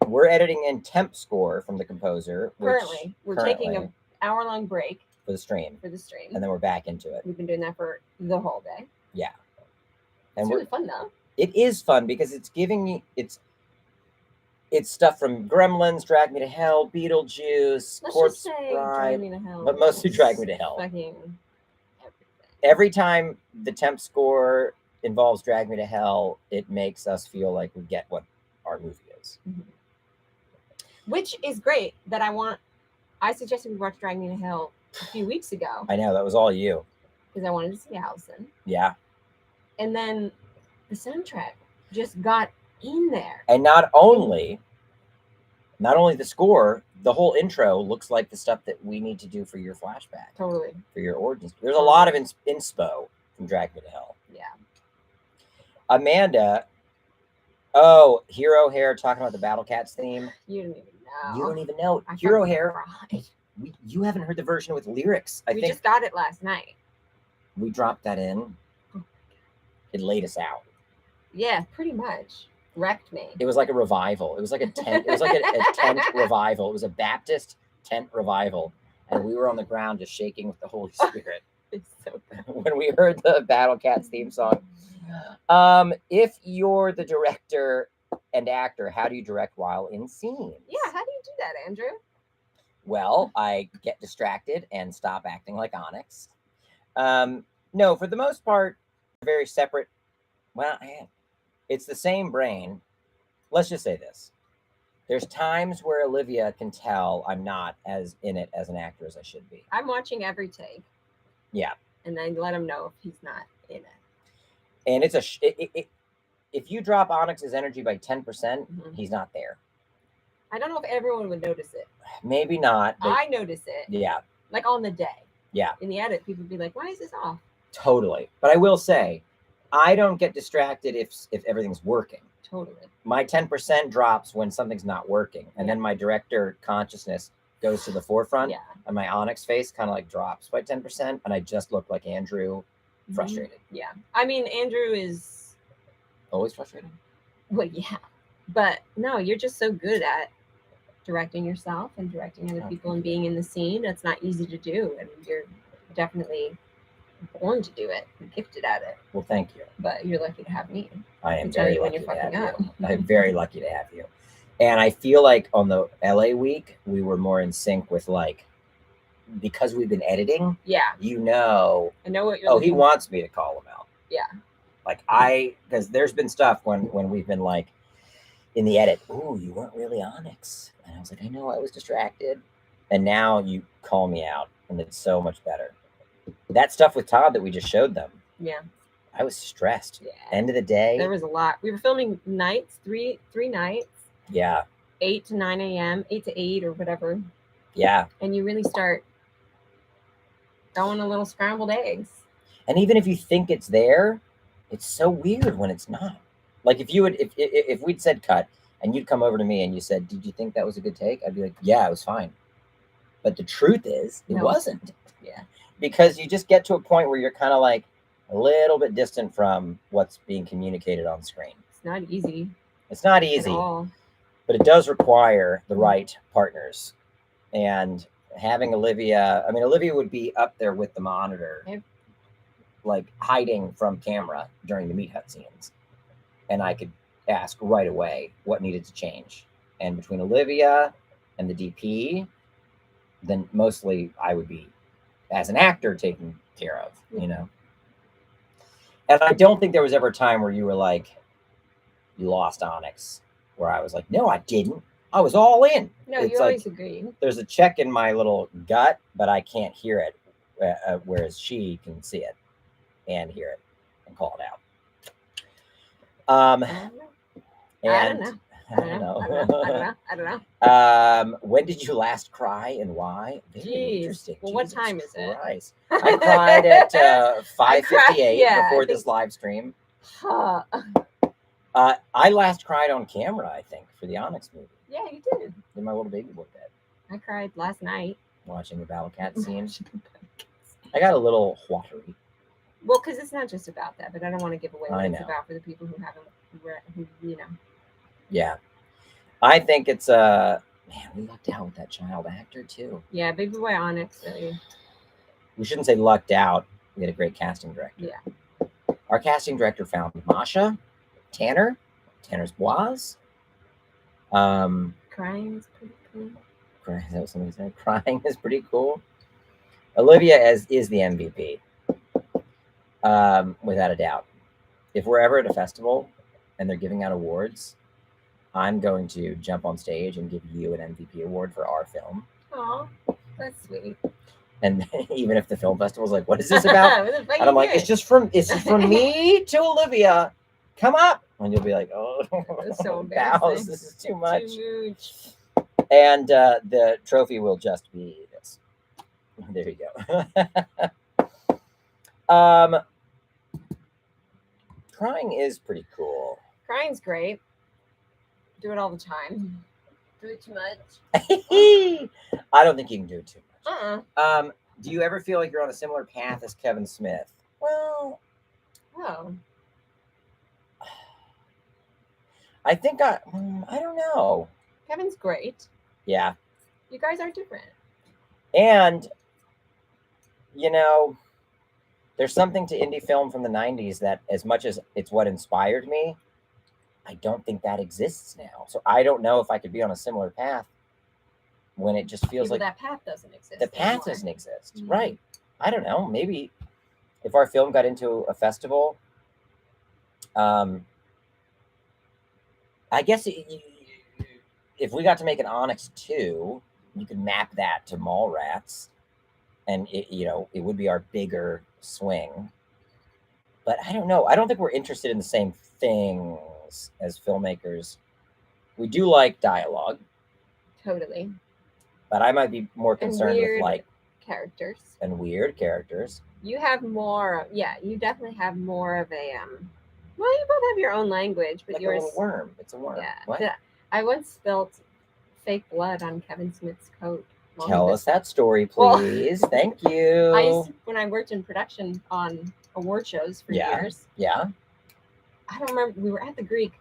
We're editing in temp score from the composer. Currently, we're taking an hour-long break for the stream, and then we're back into it. We've been doing that for the whole day. Yeah, and it's really fun though. It is fun because it's giving me it's stuff from Gremlins, Drag Me to Hell, Beetlejuice, Corpse Bride, but mostly Drag Me to Hell. Fucking every time the temp score involves Drag Me to Hell, it makes us feel like we get what our movie is. Mm-hmm. Which is great. That I suggested we watch Drag Me to Hell a few weeks ago. I know, that was all you. Because I wanted to see Allison. Yeah. And then the soundtrack just got in there. And not only the score, the whole intro looks like the stuff that we need to do for your flashback. Totally. For your origins. There's a lot of inspo from Drag Me to Hell. Yeah. Amanda, Hero Hair talking about the Battle Cats theme. You don't even know. You don't even know. Hero Hair. You haven't heard the version with lyrics. I think we just got it last night. We dropped that in. It laid us out. Yeah, pretty much. Wrecked me. It was like a revival. It was like a tent. It was like a tent revival. It was a Baptist tent revival. And we were on the ground just shaking with the Holy Spirit. It's so good. When we heard the Battle Cats theme song. If you're the director and actor, how do you direct while in scenes? Yeah, how do you do that, Andrew? Well, I get distracted and stop acting like Onyx. No, for the most part, very separate. Well, it's the same brain. Let's just say this. There's times where Olivia can tell I'm not as in it as an actor as I should be. I'm watching every take. Yeah. And then let him know if he's not in it. And it's if you drop Onyx's energy by 10%, he's not there. I don't know if everyone would notice it. Maybe not. But I notice it. Yeah. Like on the day. Yeah. In the edit, people would be like, why is this off? Totally. But I will say, I don't get distracted if everything's working. Totally. My 10% drops when something's not working. And then my director consciousness goes to the forefront. Yeah. And my Onyx face kind of like drops by 10%. And I just look like Andrew, frustrated. Yeah. I mean, Andrew is always frustrated. Well, yeah. But no, you're just so good at directing yourself and directing other people and being in the scene. It's not easy to do. And you're definitely born to do it. You're gifted at it. Well, thank you. But you're lucky to have me. I am very lucky to have you. I'm very lucky to have you. And I feel like on the LA week, we were more in sync with like, because we've been editing. Yeah. You know. I know what you're he wants me to call him out. Yeah. Like because there's been stuff when we've been like in the edit, ooh, you weren't really Onyx. And I was like, I know, I was distracted. And now you call me out and it's so much better. That stuff with Todd that we just showed them. Yeah. I was stressed. Yeah. End of the day. There was a lot. We were filming nights, three nights. Yeah. 8 to 9 a.m., 8 to 8 or whatever. Yeah. And you really start throwing a little scrambled eggs. And even if you think it's there, it's so weird when it's not. Like if we'd said cut and you'd come over to me and you said, did you think that was a good take? I'd be like, yeah, it was fine. But the truth is it wasn't. Yeah. Because you just get to a point where you're kind of like a little bit distant from what's being communicated on screen. It's not easy. It's not easy. At all. But it does require the right partners. And having Olivia would be up there with the monitor. Yep. Like hiding from camera during the meat hut scenes. And I could ask right away what needed to change. And between Olivia and the DP, then mostly I would be, as an actor, taken care of, you know? And I don't think there was ever a time where you were like, you lost Onyx, where I was like, no, I didn't. I was all in. No, it's you like, always agree. There's a check in my little gut, but I can't hear it, whereas she can see it and hear it. and call it out. I don't know. And I don't know. when did you last cry and why? Very Jeez. interesting. Well, what Jesus time is it? Christ. I cried at 5:58 yeah, before I this think- live stream. Huh. I last cried on camera, I think, for the Onyx movie. Yeah, you did. In my little baby boy bed, I cried last night. watching the Battle Cat scene. I got a little watery. Well, because it's not just about that, but I don't want to give away what I it's know. about for the people who haven't read, who, you know. Yeah. I think it's man, we lucked out with that child actor too. Yeah, Baby Boy Onyx. Really. We shouldn't say lucked out. We had a great casting director. Yeah. Our casting director found Masha, Tanner's Boise. Crying is pretty cool. Is that what somebody said? Crying is pretty cool. Olivia is the MVP, without a doubt. If we're ever at a festival and they're giving out awards, I'm going to jump on stage and give you an MVP award for our film. Aw, that's sweet. And even if the film festival's like, "What is this about?" What the fuck And I'm you like, doing? it's from me to Olivia. Come up, and you'll be like, "Oh, That's so Bows, embarrassing. this is too much." Too much. And the trophy will just be this. There you go. Crying is pretty cool. Crying's great. Do it all the time. Do it too much. I don't think you can do it too much. Uh-uh. Do you ever feel like you're on a similar path as Kevin Smith? Well, Oh. I think I don't know. Kevin's great. Yeah. You guys are different. And, you know, there's something to indie film from the 90s that, as much as it's what inspired me, I don't think that exists now. So I don't know if I could be on a similar path when it just feels like that path doesn't exist. the path anymore. doesn't exist. Mhm. Right. I don't know. Maybe if our film got into a festival, I guess if we got to make an Onyx 2, you could map that to Mallrats, and it would be our bigger swing. But I don't know. I don't think we're interested in the same things as filmmakers. We do like dialogue, Totally. but I might be more concerned with weird like Characters. and weird characters. You have more. Yeah, you definitely have more of a. Well, you both have your own language, but Like yours. a little worm. It's a worm. Yeah. What? I once spilt fake blood on Kevin Smith's coat. while he Tell was- us that story, Well, please. Thank you. when I worked in production on award shows for Yeah. years. Yeah. I don't remember. We were at the Greek.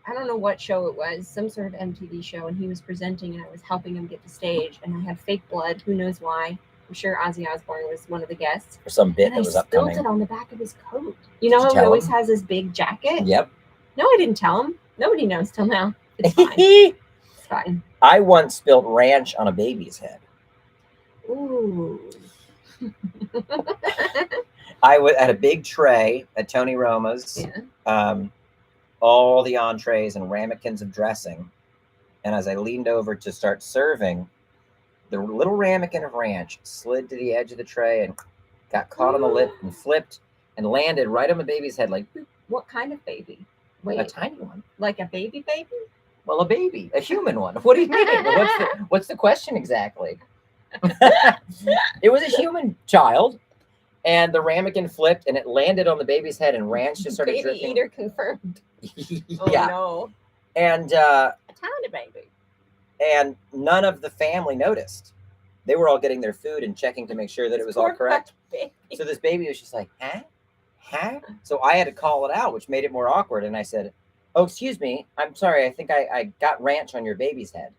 I don't know what show it was, some sort of MTV show, and he was presenting, and I was helping him get to stage, and I had fake blood. Who knows why? I'm sure Ozzy Osbourne was one of the guests. For some bit And I that was spilled upcoming. it on the back of his coat. You know Did you how he tell always him? has his big jacket? Yep. No, I didn't tell him. Nobody knows till now. It's fine. It's fine. I once spilled ranch on a baby's head. Ooh. I was at a big tray at Tony Roma's, Yeah. all the entrees and ramekins of dressing. And as I leaned over to start serving, the little ramekin of ranch slid to the edge of the tray and got caught on the lip and flipped and landed right on the baby's head, like What kind of baby? a Wait, tiny one. like a baby? Well, a baby, a human one. What do you mean? What's the question exactly? It was a human child, and the ramekin flipped, and it landed on the baby's head, and ranch just started Baby dripping. eater confirmed. Oh Yeah, no. and A tiny baby. and none of the family noticed. They were all getting their food and checking to make sure that it was all Poor correct. baby. So this baby was just like, huh? So I had to call it out, which made it more awkward. And I said, "Oh, excuse me. I'm sorry. I think I got ranch on your baby's head."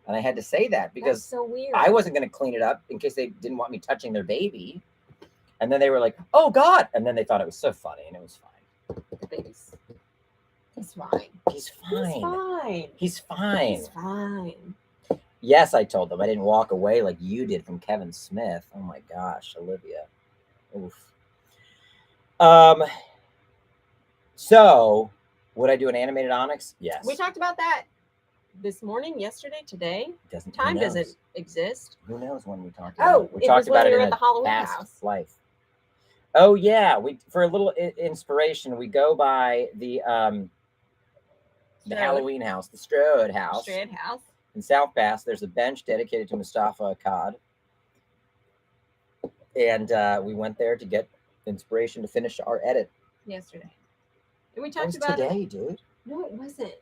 And I had to say that because That's so weird. I wasn't going to clean it up in case they didn't want me touching their baby. And then they were like, "Oh, God." And then they thought it was so funny, and it was fine. The baby's. He's fine. He's He's fine. fine. He's fine. He's fine. Yes, I told them. I didn't walk away like you did from Kevin Smith. Oh my gosh, Olivia. Oof. So would I do an animated Onyx? Yes. We talked about that this morning, yesterday, today. Doesn't Time who knows? doesn't exist. Who knows when we talked Oh, about it? We it talked was when about we it were in at the a Halloween past house. life. Oh yeah, we for a little inspiration, we go by the Strode. Halloween house, the Strode house Straight house. in South Pass. There's a bench dedicated to Mustafa Akkad, and we went there to get inspiration to finish our edit. Yesterday. And we It talked was about today, it. dude. No, it wasn't. It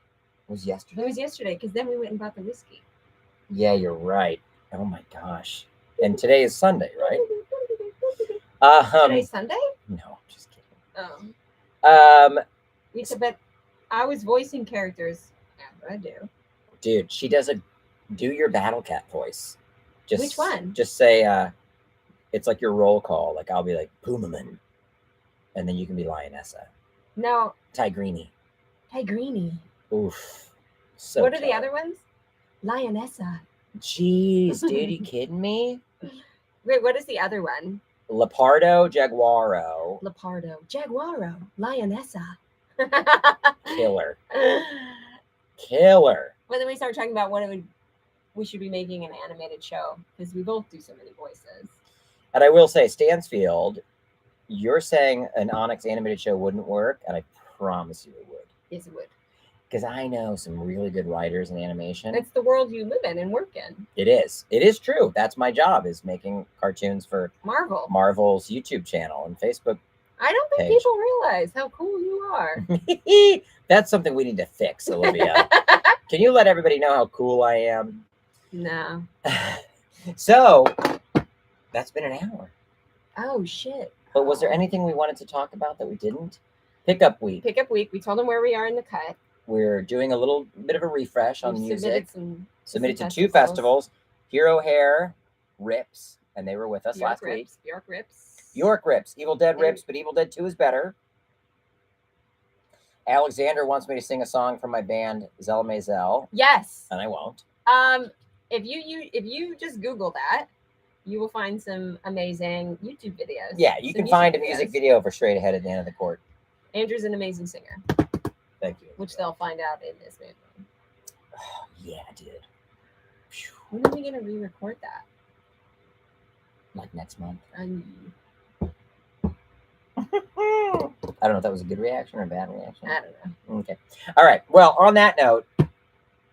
was yesterday. It was yesterday because then we went and bought the whiskey. Yeah, you're right. Oh my gosh. And today is Sunday, right? Today's Sunday? No, just kidding. Oh. But I was voicing characters. Yeah, I do. Dude, she does do your battle cat voice. Just Which one? Just say it's like your roll call. Like I'll be like Pumaman, and then you can be Lionessa. No. Tigreenie. Tigreenie. Oof. So what are the tough. other ones? Lionessa. Jeez, dude, you kidding me? Wait, what is the other one? Lepardo, Jaguaro, Lepardo. Jaguaro. Lionessa. killer. Killer. Well, then we started talking about we should be making an animated show because we both do so many voices. And I will say, Stansfield, you're saying an Onyx animated show wouldn't work, and I promise you it would. Yes, it would. Because I know some really good writers in animation. It's the world you live in and work in. It is. It is true. That's my job, is making cartoons for Marvel. Marvel's YouTube channel and Facebook. I don't think page. people realize how cool you are. That's something we need to fix, Olivia. Can you let everybody know how cool I am? No. So, that's been an hour. Oh, shit. But was there anything we wanted to talk about that we didn't? Pickup week. Pickup week. We told them where we are in the cut. We're doing a little bit of a refresh on We've music. Submitted To 2 festivals. Hero Hair, Rips, and they were with us last week. Bjork Rips. Bjork Rips. Evil Dead Rips, but Evil Dead 2 is better. Alexander wants me to sing a song from my band, Zell Mazel, Yes. and I won't. If you just Google that, you will find some amazing YouTube videos. Yeah, you can find a music video for Straight Ahead at the End of the Court. Andrew's an amazing singer, Thank you. which they'll find out in this movie. Oh, yeah, dude. When are we gonna re-record that? Like next month. I I don't know if that was a good reaction or a bad reaction. don't know. Okay. All right. Well, on that note,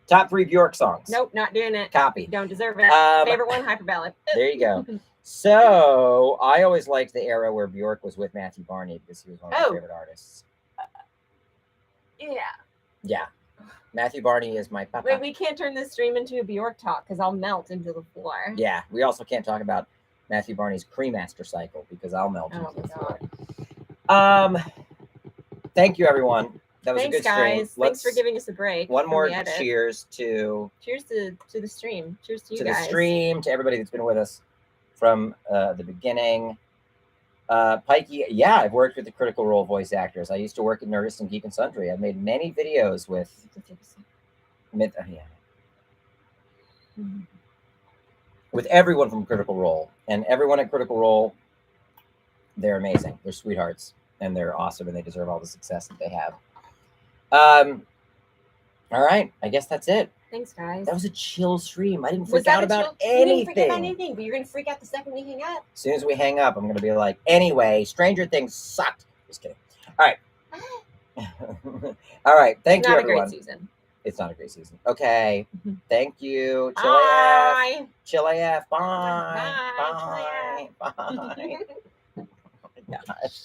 top 3 Bjork songs. Nope, not doing it. Copy. Don't deserve it. Favorite one, Hyperballad. There you go. So I always liked the era where Bjork was with Matthew Barney because he was one of my favorite artists. Yeah. Yeah. Matthew Barney is my papa. Wait, we can't turn this stream into a Bjork talk because I'll melt into the floor. Yeah. We also can't talk about Matthew Barney's Cremaster cycle because I'll melt Oh into my the floor. god. Thank you, everyone. That was Thanks, a good stream. guys. Thanks for giving us a break. One from more the edit. cheers to Cheers to the stream. Cheers to you the guys. stream, to everybody that's been with us from the beginning. Pikey, yeah, I've worked with the Critical Role voice actors. I used to work at Nerdist and Geek and Sundry. I've made many videos with with everyone from Critical Role, and everyone at Critical Role, they're amazing. They're sweethearts, and they're awesome, and they deserve all the success that they have. All right, I guess that's it. Thanks, guys. That was a chill stream. I didn't Was freak that out a about chill- You didn't freak out about anything. anything, but you're gonna freak out the second we hang up. As soon as we hang up, I'm gonna be like, anyway, Stranger Things sucked. Just kidding. All right. All right. Thank you, Not a everyone. great season. It's not a great season. Okay. Mhm. Thank you. Chill AF. Bye. Chill AF. Bye. Bye. Bye. Bye. Oh my gosh.